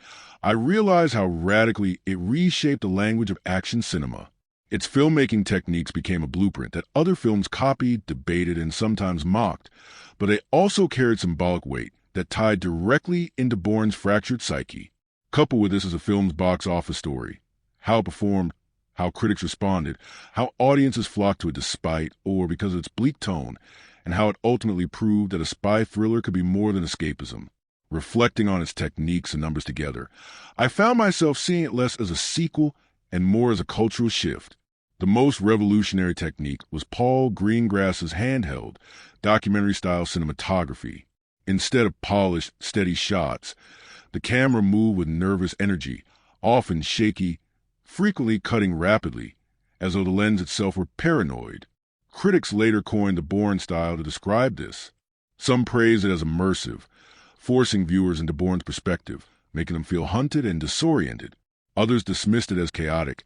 I realize how radically it reshaped the language of action cinema. Its filmmaking techniques became a blueprint that other films copied, debated, and sometimes mocked, but they also carried symbolic weight that tied directly into Bourne's fractured psyche. Coupled with this is the film's box office story, how it performed, how critics responded, how audiences flocked to it despite or because of its bleak tone, and how it ultimately proved that a spy thriller could be more than escapism. Reflecting on its techniques and numbers together, I found myself seeing it less as a sequel and more as a cultural shift. The most revolutionary technique was Paul Greengrass's handheld, documentary-style cinematography. Instead of polished, steady shots, the camera moved with nervous energy, often shaky, frequently cutting rapidly, as though the lens itself were paranoid. Critics later coined the Bourne style to describe this. Some praised it as immersive, forcing viewers into Bourne's perspective, making them feel hunted and disoriented. Others dismissed it as chaotic,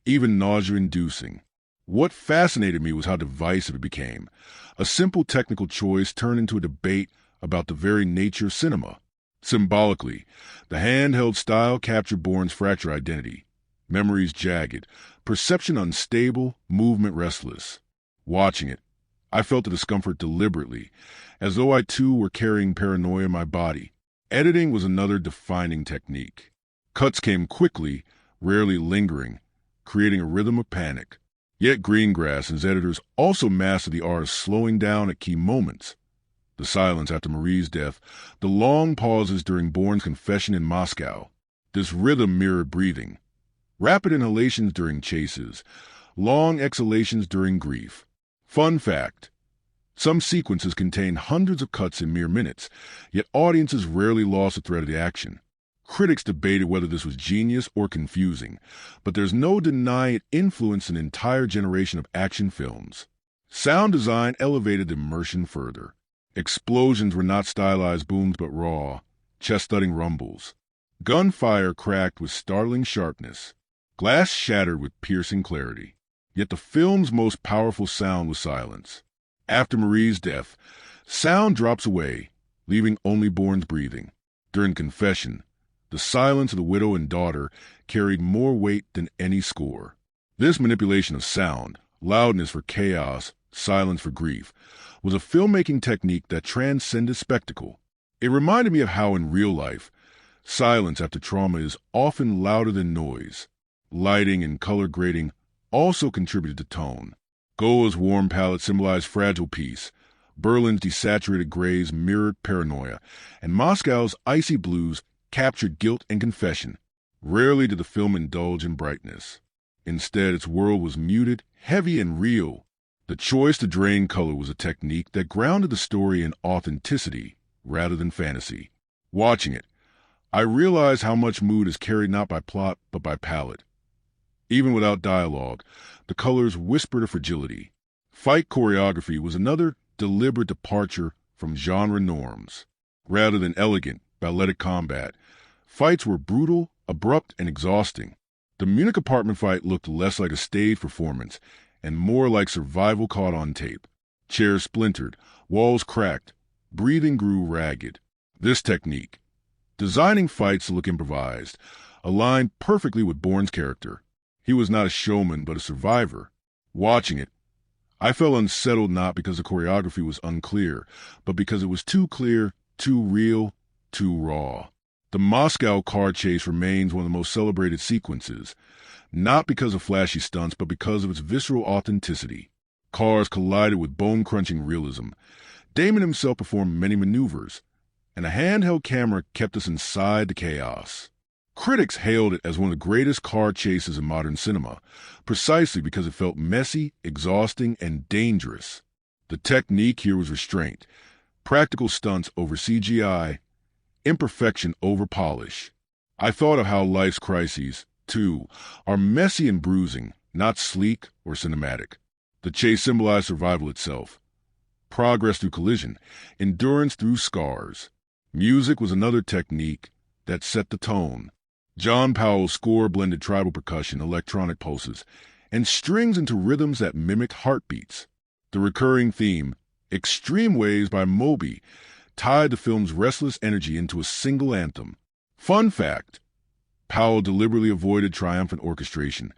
even nausea-inducing. What fascinated me was how divisive it became. A simple technical choice turned into a debate about the very nature of cinema. Symbolically, the handheld style captured Bourne's fractured identity. Memories jagged, perception unstable, movement restless. Watching it, I felt the discomfort deliberately, as though I too were carrying paranoia in my body. Editing was another defining technique. Cuts came quickly, rarely lingering, creating a rhythm of panic. Yet Greengrass and his editors also mastered the art of slowing down at key moments. The silence after Marie's death, the long pauses during Bourne's confession in Moscow. This rhythm mirrored breathing. Rapid inhalations during chases, long exhalations during grief. Fun fact: some sequences contain hundreds of cuts in mere minutes, yet audiences rarely lost the thread of the action. Critics debated whether this was genius or confusing, but there's no denying it influenced an entire generation of action films. Sound design elevated the immersion further. Explosions were not stylized booms but raw, chest-thudding rumbles. Gunfire cracked with startling sharpness. Glass shattered with piercing clarity. Yet the film's most powerful sound was silence. After Marie's death, sound drops away, leaving only Bourne's breathing. During confession, the silence of the widow and daughter carried more weight than any score. This manipulation of sound, loudness for chaos, silence for grief, was a filmmaking technique that transcended spectacle. It reminded me of how in real life, silence after trauma is often louder than noise. Lighting and color grading also contributed to tone. Goa's warm palette symbolized fragile peace. Berlin's desaturated grays mirrored paranoia, and Moscow's icy blues captured guilt and confession. Rarely did the film indulge in brightness. Instead, its world was muted, heavy, and real. The choice to drain color was a technique that grounded the story in authenticity rather than fantasy. Watching it, I realized how much mood is carried not by plot but by palette. Even without dialogue, the colors whispered a fragility. Fight choreography was another deliberate departure from genre norms. Rather than elegant, balletic combat, fights were brutal, abrupt, and exhausting. The Munich apartment fight looked less like a stage performance and more like survival caught on tape. Chairs splintered, walls cracked, breathing grew ragged. This technique, designing fights to look improvised, aligned perfectly with Bourne's character. He was not a showman, but a survivor. Watching it, I felt unsettled not because the choreography was unclear, but because it was too clear, too real, too raw. The Moscow car chase remains one of the most celebrated sequences, not because of flashy stunts, but because of its visceral authenticity. Cars collided with bone-crunching realism. Damon himself performed many maneuvers, and a handheld camera kept us inside the chaos. Critics hailed it as one of the greatest car chases in modern cinema, precisely because it felt messy, exhausting, and dangerous. The technique here was restraint, practical stunts over CGI, imperfection over polish. I thought of how life's crises, too, are messy and bruising, not sleek or cinematic. The chase symbolized survival itself. Progress through collision, endurance through scars. Music was another technique that set the tone. John Powell's score blended tribal percussion, electronic pulses, and strings into rhythms that mimicked heartbeats. The recurring theme, Extreme Waves by Moby, tied the film's restless energy into a single anthem. Fun fact, Powell deliberately avoided triumphant orchestration,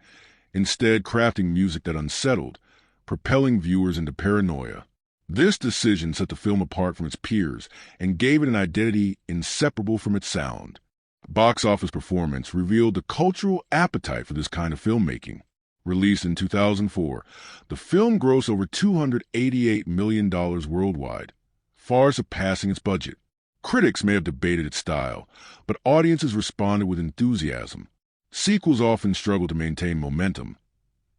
instead crafting music that unsettled, propelling viewers into paranoia. This decision set the film apart from its peers and gave it an identity inseparable from its sound. Box office performance revealed the cultural appetite for this kind of filmmaking. Released in 2004, the film grossed over $288 million worldwide, far surpassing its budget. Critics may have debated its style, but audiences responded with enthusiasm. Sequels often struggle to maintain momentum,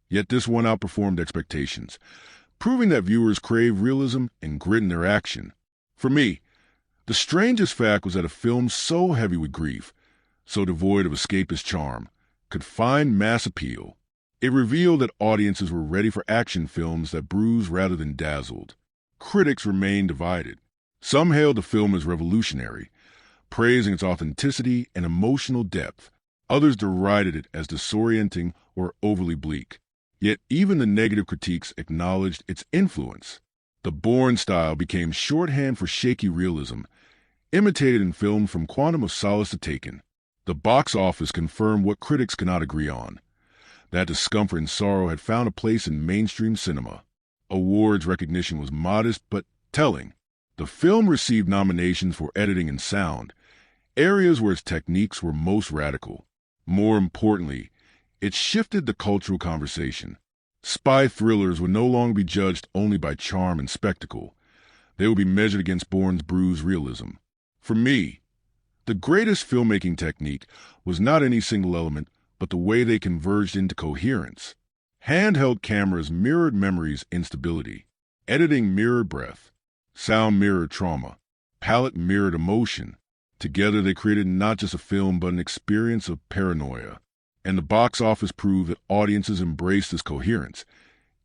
yet this one outperformed expectations, proving that viewers crave realism and grit in their action. For me, the strangest fact was that a film so heavy with grief, so devoid of escapist charm, could find mass appeal. It revealed that audiences were ready for action films that bruised rather than dazzled. Critics remained divided. Some hailed the film as revolutionary, praising its authenticity and emotional depth. Others derided it as disorienting or overly bleak. Yet even the negative critiques acknowledged its influence. The Bourne style became shorthand for shaky realism, imitated in films from Quantum of Solace to Taken. The box office confirmed what critics could not agree on, that discomfort and sorrow had found a place in mainstream cinema. Awards recognition was modest but telling. The film received nominations for editing and sound, areas where its techniques were most radical. More importantly, it shifted the cultural conversation. Spy thrillers would no longer be judged only by charm and spectacle. They would be measured against Bourne's bruised realism. For me, the greatest filmmaking technique was not any single element, but the way they converged into coherence. Handheld cameras mirrored memory's instability. Editing mirrored breath. Sound mirrored trauma. Palette mirrored emotion. Together they created not just a film, but an experience of paranoia. And the box office proved that audiences embraced this coherence,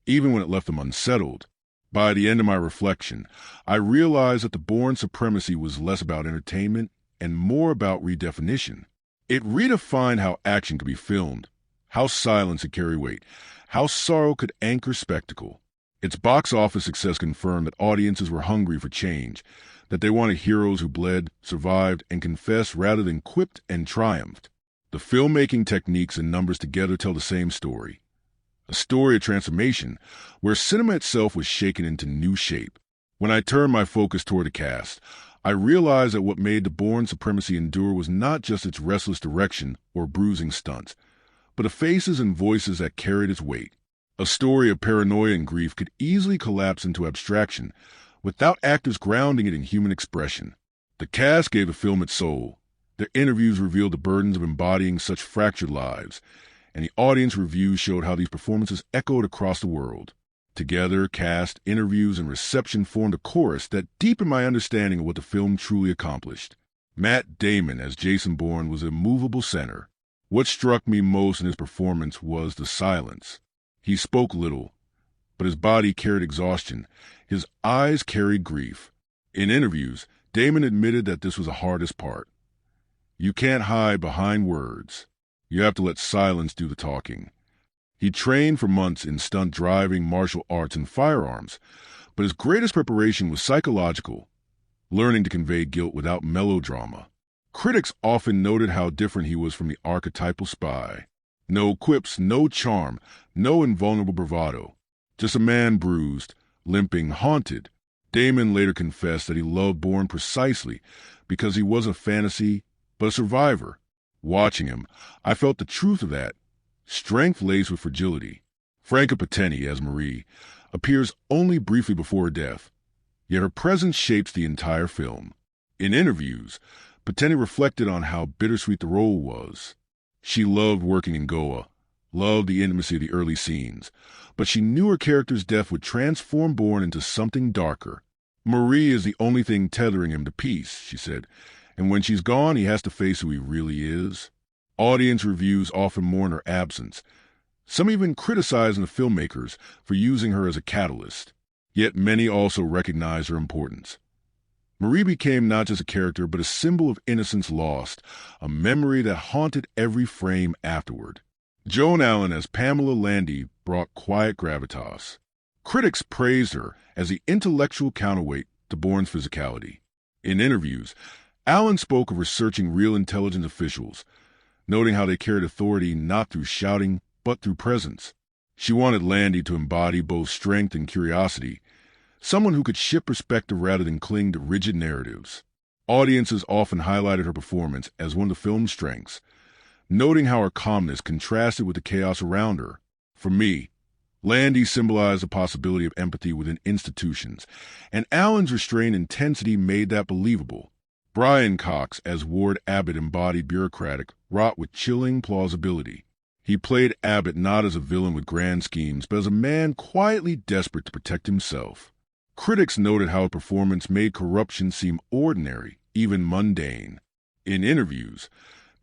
even when it left them unsettled. By the end of my reflection, I realized that the Bourne Supremacy was less about entertainment and more about redefinition. It redefined how action could be filmed, how silence could carry weight, how sorrow could anchor spectacle. Its box office success confirmed that audiences were hungry for change, that they wanted heroes who bled, survived, and confessed rather than quipped and triumphed. The filmmaking techniques and numbers together tell the same story. A story of transformation, where cinema itself was shaken into new shape. When I turned my focus toward the cast, I realized that what made the Bourne Supremacy endure was not just its restless direction or bruising stunts, but the faces and voices that carried its weight. A story of paranoia and grief could easily collapse into abstraction without actors grounding it in human expression. The cast gave the film its soul. Their interviews revealed the burdens of embodying such fractured lives, and the audience reviews showed how these performances echoed across the world. Together, cast, interviews, and reception formed a chorus that deepened my understanding of what the film truly accomplished. Matt Damon as Jason Bourne was a movable center. What struck me most in his performance was the silence. He spoke little, but his body carried exhaustion. His eyes carried grief. In interviews, Damon admitted that this was the hardest part. You can't hide behind words. You have to let silence do the talking. He trained for months in stunt driving, martial arts, and firearms, but his greatest preparation was psychological, learning to convey guilt without melodrama. Critics often noted how different he was from the archetypal spy. No quips, no charm, no invulnerable bravado. Just a man bruised, limping, haunted. Damon later confessed that he loved Bourne precisely because he wasn't a fantasy, but a survivor. Watching him, I felt the truth of that. Strength laced with fragility. Franka Potente, as Marie, appears only briefly before her death, yet her presence shapes the entire film. In interviews, Potente reflected on how bittersweet the role was. She loved working in Goa, loved the intimacy of the early scenes, but she knew her character's death would transform Bourne into something darker. Marie is the only thing tethering him to peace, she said, and when she's gone, he has to face who he really is. Audience reviews often mourn her absence, some even criticizing the filmmakers for using her as a catalyst. Yet many also recognize her importance. Marie became not just a character, but a symbol of innocence lost, a memory that haunted every frame afterward. Joan Allen as Pamela Landy brought quiet gravitas. Critics praised her as the intellectual counterweight to Bourne's physicality. In interviews, Allen spoke of researching real intelligence officials, noting how they carried authority not through shouting, but through presence. She wanted Landy to embody both strength and curiosity, someone who could shift perspective rather than cling to rigid narratives. Audiences often highlighted her performance as one of the film's strengths, noting how her calmness contrasted with the chaos around her. For me, Landy symbolized the possibility of empathy within institutions, and Allen's restrained intensity made that believable. Brian Cox as Ward Abbott embodied bureaucratic, wrought with chilling plausibility. He played Abbott not as a villain with grand schemes, but as a man quietly desperate to protect himself. Critics noted how a performance made corruption seem ordinary, even mundane. In interviews,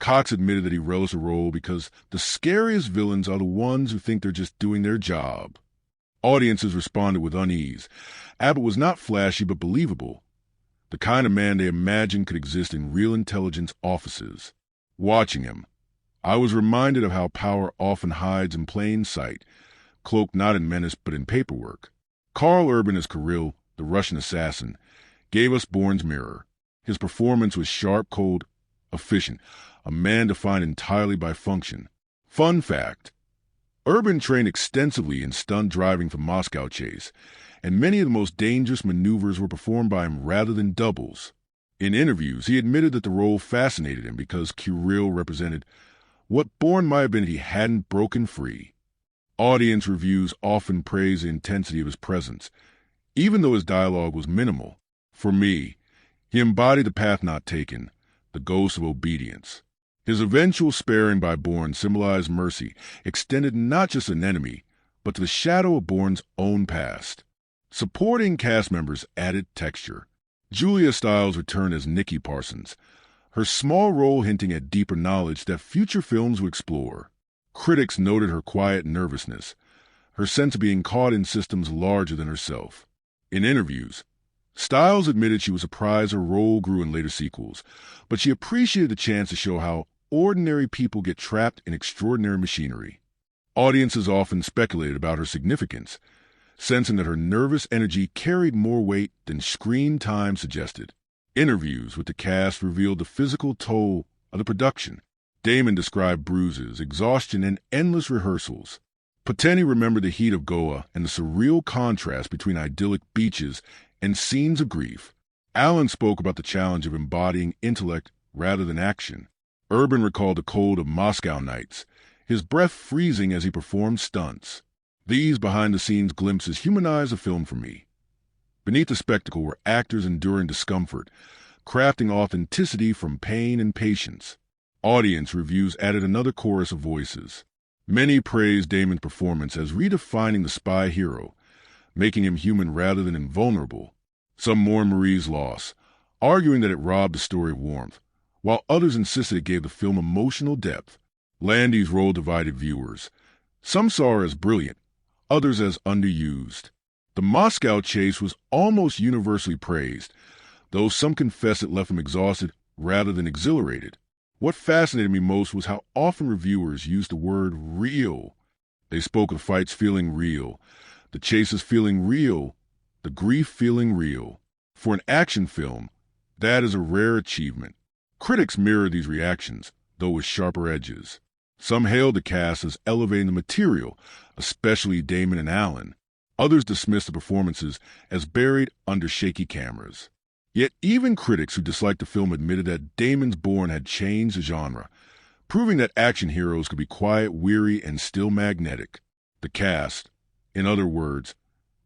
Cox admitted that he relished the role because the scariest villains are the ones who think they're just doing their job. Audiences responded with unease. Abbott was not flashy but believable, the kind of man they imagined could exist in real intelligence offices. Watching him, I was reminded of how power often hides in plain sight, cloaked not in menace but in paperwork. Karl Urban as Kirill, the Russian assassin, gave us Bourne's mirror. His performance was sharp, cold, efficient, a man defined entirely by function. Fun fact, Urban trained extensively in stunt driving for Moscow Chase, and many of the most dangerous maneuvers were performed by him rather than doubles. In interviews, he admitted that the role fascinated him because Kirill represented what Bourne might have been if he hadn't broken free. Audience reviews often praised the intensity of his presence, even though his dialogue was minimal. For me, he embodied the path not taken, the ghost of obedience. His eventual sparing by Bourne symbolized mercy, extended not just an enemy, but to the shadow of Bourne's own past. Supporting cast members added texture. Julia Stiles returned as Nikki Parsons, her small role hinting at deeper knowledge that future films would explore. Critics noted her quiet nervousness, her sense of being caught in systems larger than herself. In interviews, Stiles admitted she was surprised her role grew in later sequels, but she appreciated the chance to show how ordinary people get trapped in extraordinary machinery. Audiences often speculated about her significance, sensing that her nervous energy carried more weight than screen time suggested. Interviews with the cast revealed the physical toll of the production. Damon described bruises, exhaustion, and endless rehearsals. Potente remembered the heat of Goa and the surreal contrast between idyllic beaches and scenes of grief. Allen spoke about the challenge of embodying intellect rather than action. Urban recalled the cold of Moscow nights, his breath freezing as he performed stunts. These behind-the-scenes glimpses humanized the film for me. Beneath the spectacle were actors enduring discomfort, crafting authenticity from pain and patience. Audience reviews added another chorus of voices. Many praised Damon's performance as redefining the spy hero, making him human rather than invulnerable. Some mourned Marie's loss, arguing that it robbed the story of warmth, while others insisted it gave the film emotional depth. Landy's role divided viewers. Some saw her as brilliant, others as underused. The Moscow chase was almost universally praised, though some confessed it left them exhausted rather than exhilarated. What fascinated me most was how often reviewers used the word real. They spoke of fights feeling real, the chases feeling real, the grief feeling real. For an action film, that is a rare achievement. Critics mirrored these reactions, though with sharper edges. Some hailed the cast as elevating the material, especially Damon and Allen. Others dismissed the performances as buried under shaky cameras. Yet even critics who disliked the film admitted that Damon's Bourne had changed the genre, proving that action heroes could be quiet, weary, and still magnetic. The cast, in other words,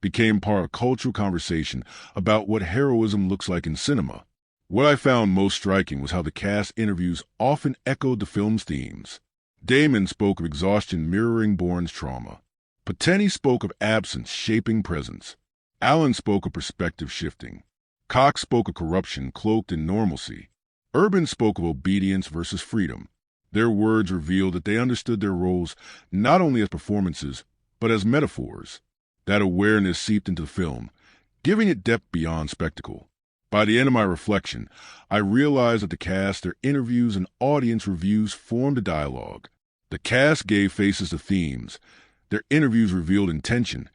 became part of a cultural conversation about what heroism looks like in cinema. What I found most striking was how the cast interviews often echoed the film's themes. Damon spoke of exhaustion mirroring Bourne's trauma. Potente spoke of absence shaping presence. Allen spoke of perspective shifting. Cox spoke of corruption cloaked in normalcy. Urban spoke of obedience versus freedom. Their words revealed that they understood their roles not only as performances, but as metaphors. That awareness seeped into the film, giving it depth beyond spectacle. By the end of my reflection, I realized that the cast, their interviews, and audience reviews formed a dialogue. The cast gave faces to themes, their interviews revealed intention,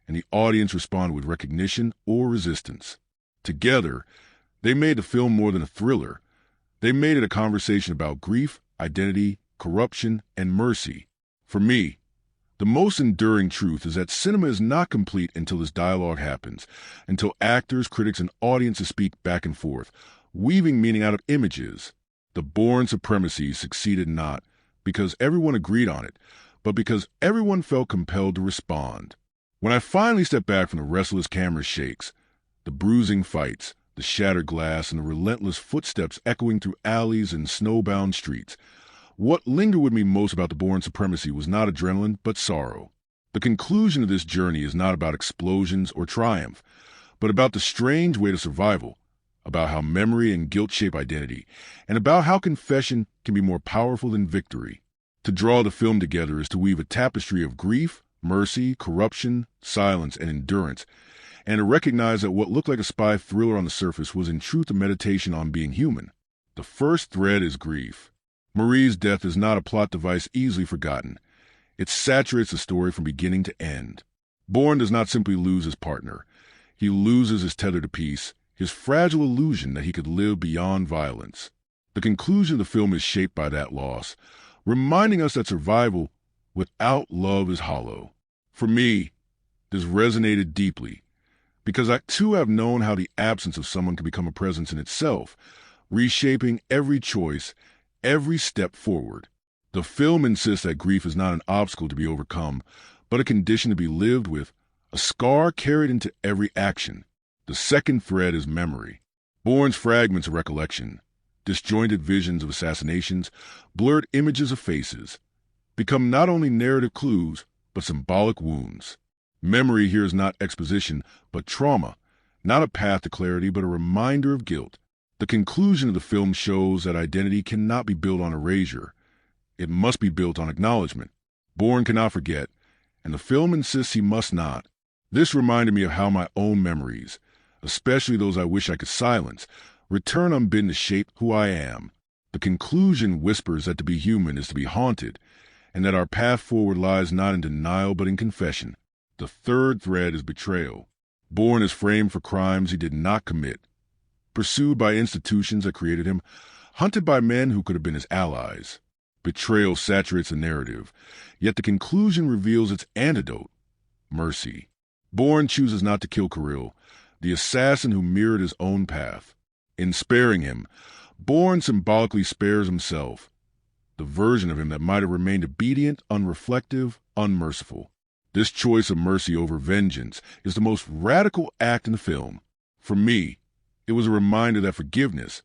and the audience responded with recognition or resistance. Together, they made the film more than a thriller. They made it a conversation about grief, identity, corruption, and mercy. For me, the most enduring truth is that cinema is not complete until this dialogue happens, until actors, critics, and audiences speak back and forth, weaving meaning out of images. The Bourne Supremacy succeeded not because everyone agreed on it, but because everyone felt compelled to respond. When I finally stepped back from the restless camera shakes, the bruising fights, the shattered glass, and the relentless footsteps echoing through alleys and snowbound streets, what lingered with me most about the Bourne Supremacy was not adrenaline, but sorrow. The conclusion of this journey is not about explosions or triumph, but about the strange way to survival, about how memory and guilt shape identity, and about how confession can be more powerful than victory. To draw the film together is to weave a tapestry of grief, mercy, corruption, silence, and endurance, and to recognize that what looked like a spy thriller on the surface was in truth a meditation on being human. The first thread is grief. Marie's death is not a plot device easily forgotten. It saturates the story from beginning to end. Bourne does not simply lose his partner. He loses his tether to peace, his fragile illusion that he could live beyond violence. The conclusion of the film is shaped by that loss, reminding us that survival without love is hollow. For me, this resonated deeply, because I too have known how the absence of someone can become a presence in itself, reshaping every choice, every step forward. The film insists that grief is not an obstacle to be overcome, but a condition to be lived with, a scar carried into every action. The second thread is memory. Bourne's fragments of recollection, disjointed visions of assassinations, blurred images of faces, become not only narrative clues, but symbolic wounds. Memory here is not exposition, but trauma, not a path to clarity, but a reminder of guilt. The conclusion of the film shows that identity cannot be built on erasure. It must be built on acknowledgement. Bourne cannot forget, and the film insists he must not. This reminded me of how my own memories, especially those I wish I could silence, return unbidden to shape who I am. The conclusion whispers that to be human is to be haunted, and that our path forward lies not in denial but in confession. The third thread is betrayal. Bourne is framed for crimes he did not commit, pursued by institutions that created him, hunted by men who could have been his allies. Betrayal saturates the narrative, yet the conclusion reveals its antidote, mercy. Bourne chooses not to kill Karl, the assassin who mirrored his own path. In sparing him, Bourne symbolically spares himself, the version of him that might have remained obedient, unreflective, unmerciful. This choice of mercy over vengeance is the most radical act in the film. For me, it was a reminder that forgiveness,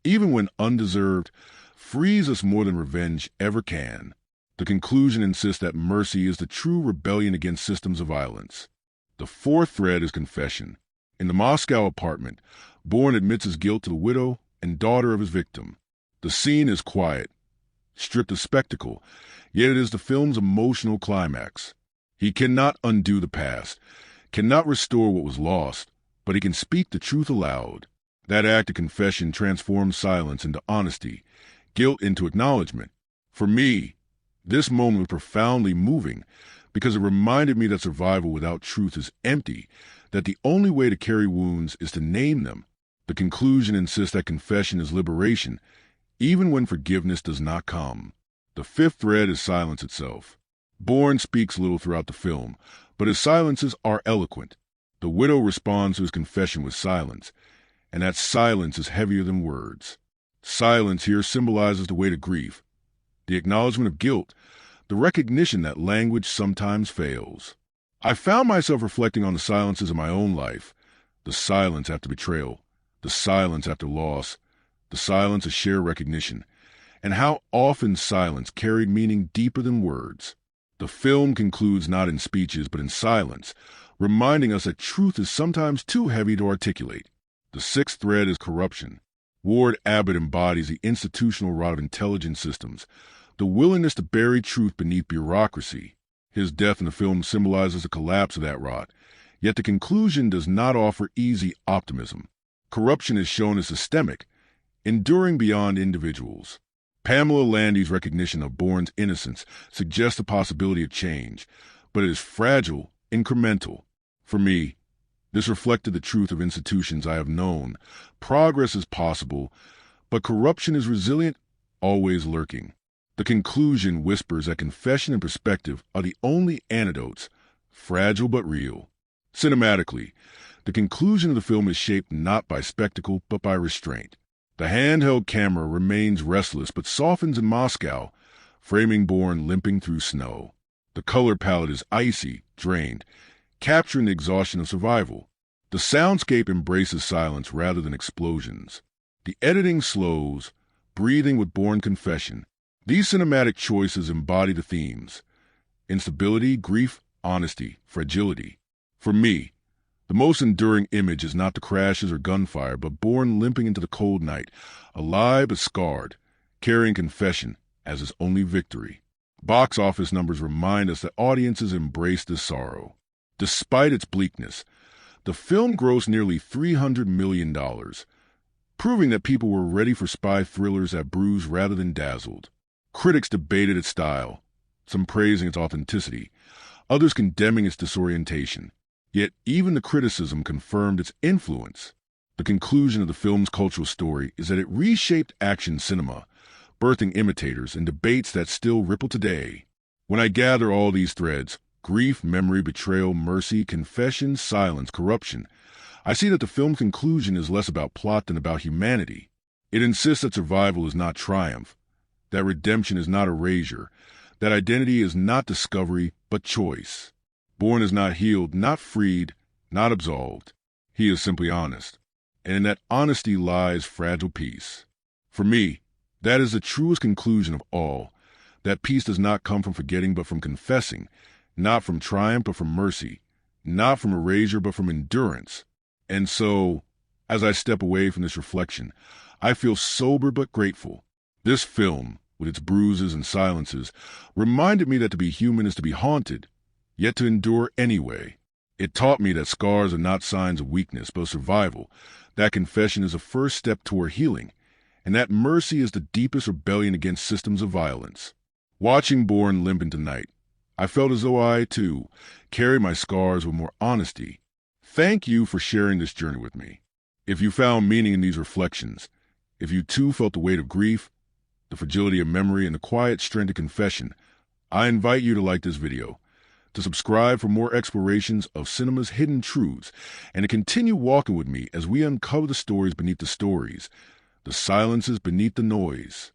even when undeserved, frees us more than revenge ever can. The conclusion insists that mercy is the true rebellion against systems of violence. The fourth thread is confession. In the Moscow apartment, Bourne admits his guilt to the widow and daughter of his victim. The scene is quiet, stripped of spectacle, yet it is the film's emotional climax. He cannot undo the past, cannot restore what was lost, but he can speak the truth aloud. That act of confession transforms silence into honesty, guilt into acknowledgement. For me, this moment was profoundly moving because it reminded me that survival without truth is empty, that the only way to carry wounds is to name them. The conclusion insists that confession is liberation, even when forgiveness does not come. The fifth thread is silence itself. Bourne speaks little throughout the film, but his silences are eloquent. The widow responds to his confession with silence, and that silence is heavier than words. Silence here symbolizes the weight of grief, the acknowledgement of guilt, the recognition that language sometimes fails. I found myself reflecting on the silences of my own life, the silence after betrayal, the silence after loss, the silence of shared recognition, and how often silence carried meaning deeper than words. The film concludes not in speeches but in silence, reminding us that truth is sometimes too heavy to articulate. The sixth thread is corruption. Ward Abbott embodies the institutional rot of intelligence systems, the willingness to bury truth beneath bureaucracy. His death in the film symbolizes the collapse of that rot, yet the conclusion does not offer easy optimism. Corruption is shown as systemic, enduring beyond individuals. Pamela Landy's recognition of Bourne's innocence suggests the possibility of change, but it is fragile, incremental. For me, this reflected the truth of institutions I have known. Progress is possible, but corruption is resilient, always lurking. The conclusion whispers that confession and perspective are the only antidotes, fragile but real. Cinematically, the conclusion of the film is shaped not by spectacle but by restraint. The handheld camera remains restless but softens in Moscow, framing Bourne limping through snow. The color palette is icy, drained, capturing the exhaustion of survival. The soundscape embraces silence rather than explosions. The editing slows, breathing with Bourne confession. These cinematic choices embody the themes: instability, grief, honesty, fragility. For me, the most enduring image is not the crashes or gunfire, but Bourne limping into the cold night, alive but scarred, carrying confession as his only victory. Box office numbers remind us that audiences embrace this sorrow. Despite its bleakness, the film grossed nearly $300 million, proving that people were ready for spy thrillers that bruised rather than dazzled. Critics debated its style, some praising its authenticity, others condemning its disorientation. Yet even the criticism confirmed its influence. The conclusion of the film's cultural story is that it reshaped action cinema, birthing imitators and debates that still ripple today. When I gather all these threads, grief, memory, betrayal, mercy, confession, silence, corruption, I see that the film's conclusion is less about plot than about humanity. It insists that survival is not triumph, that redemption is not erasure, that identity is not discovery but choice. Bourne is not healed, not freed, not absolved. He is simply honest. And in that honesty lies fragile peace. For me, that is the truest conclusion of all. That peace does not come from forgetting but from confessing, not from triumph but from mercy, not from erasure but from endurance. And so, as I step away from this reflection, I feel sober but grateful. This film, with its bruises and silences, reminded me that to be human is to be haunted, yet to endure anyway. It taught me that scars are not signs of weakness, but survival, that confession is a first step toward healing, and that mercy is the deepest rebellion against systems of violence. Watching Bourne limp into night, I felt as though I, too, carry my scars with more honesty. Thank you for sharing this journey with me. If you found meaning in these reflections, if you too felt the weight of grief, the fragility of memory, and the quiet strength of confession, I invite you to like this video, to subscribe for more explorations of cinema's hidden truths, and to continue walking with me as we uncover the stories beneath the stories, the silences beneath the noise.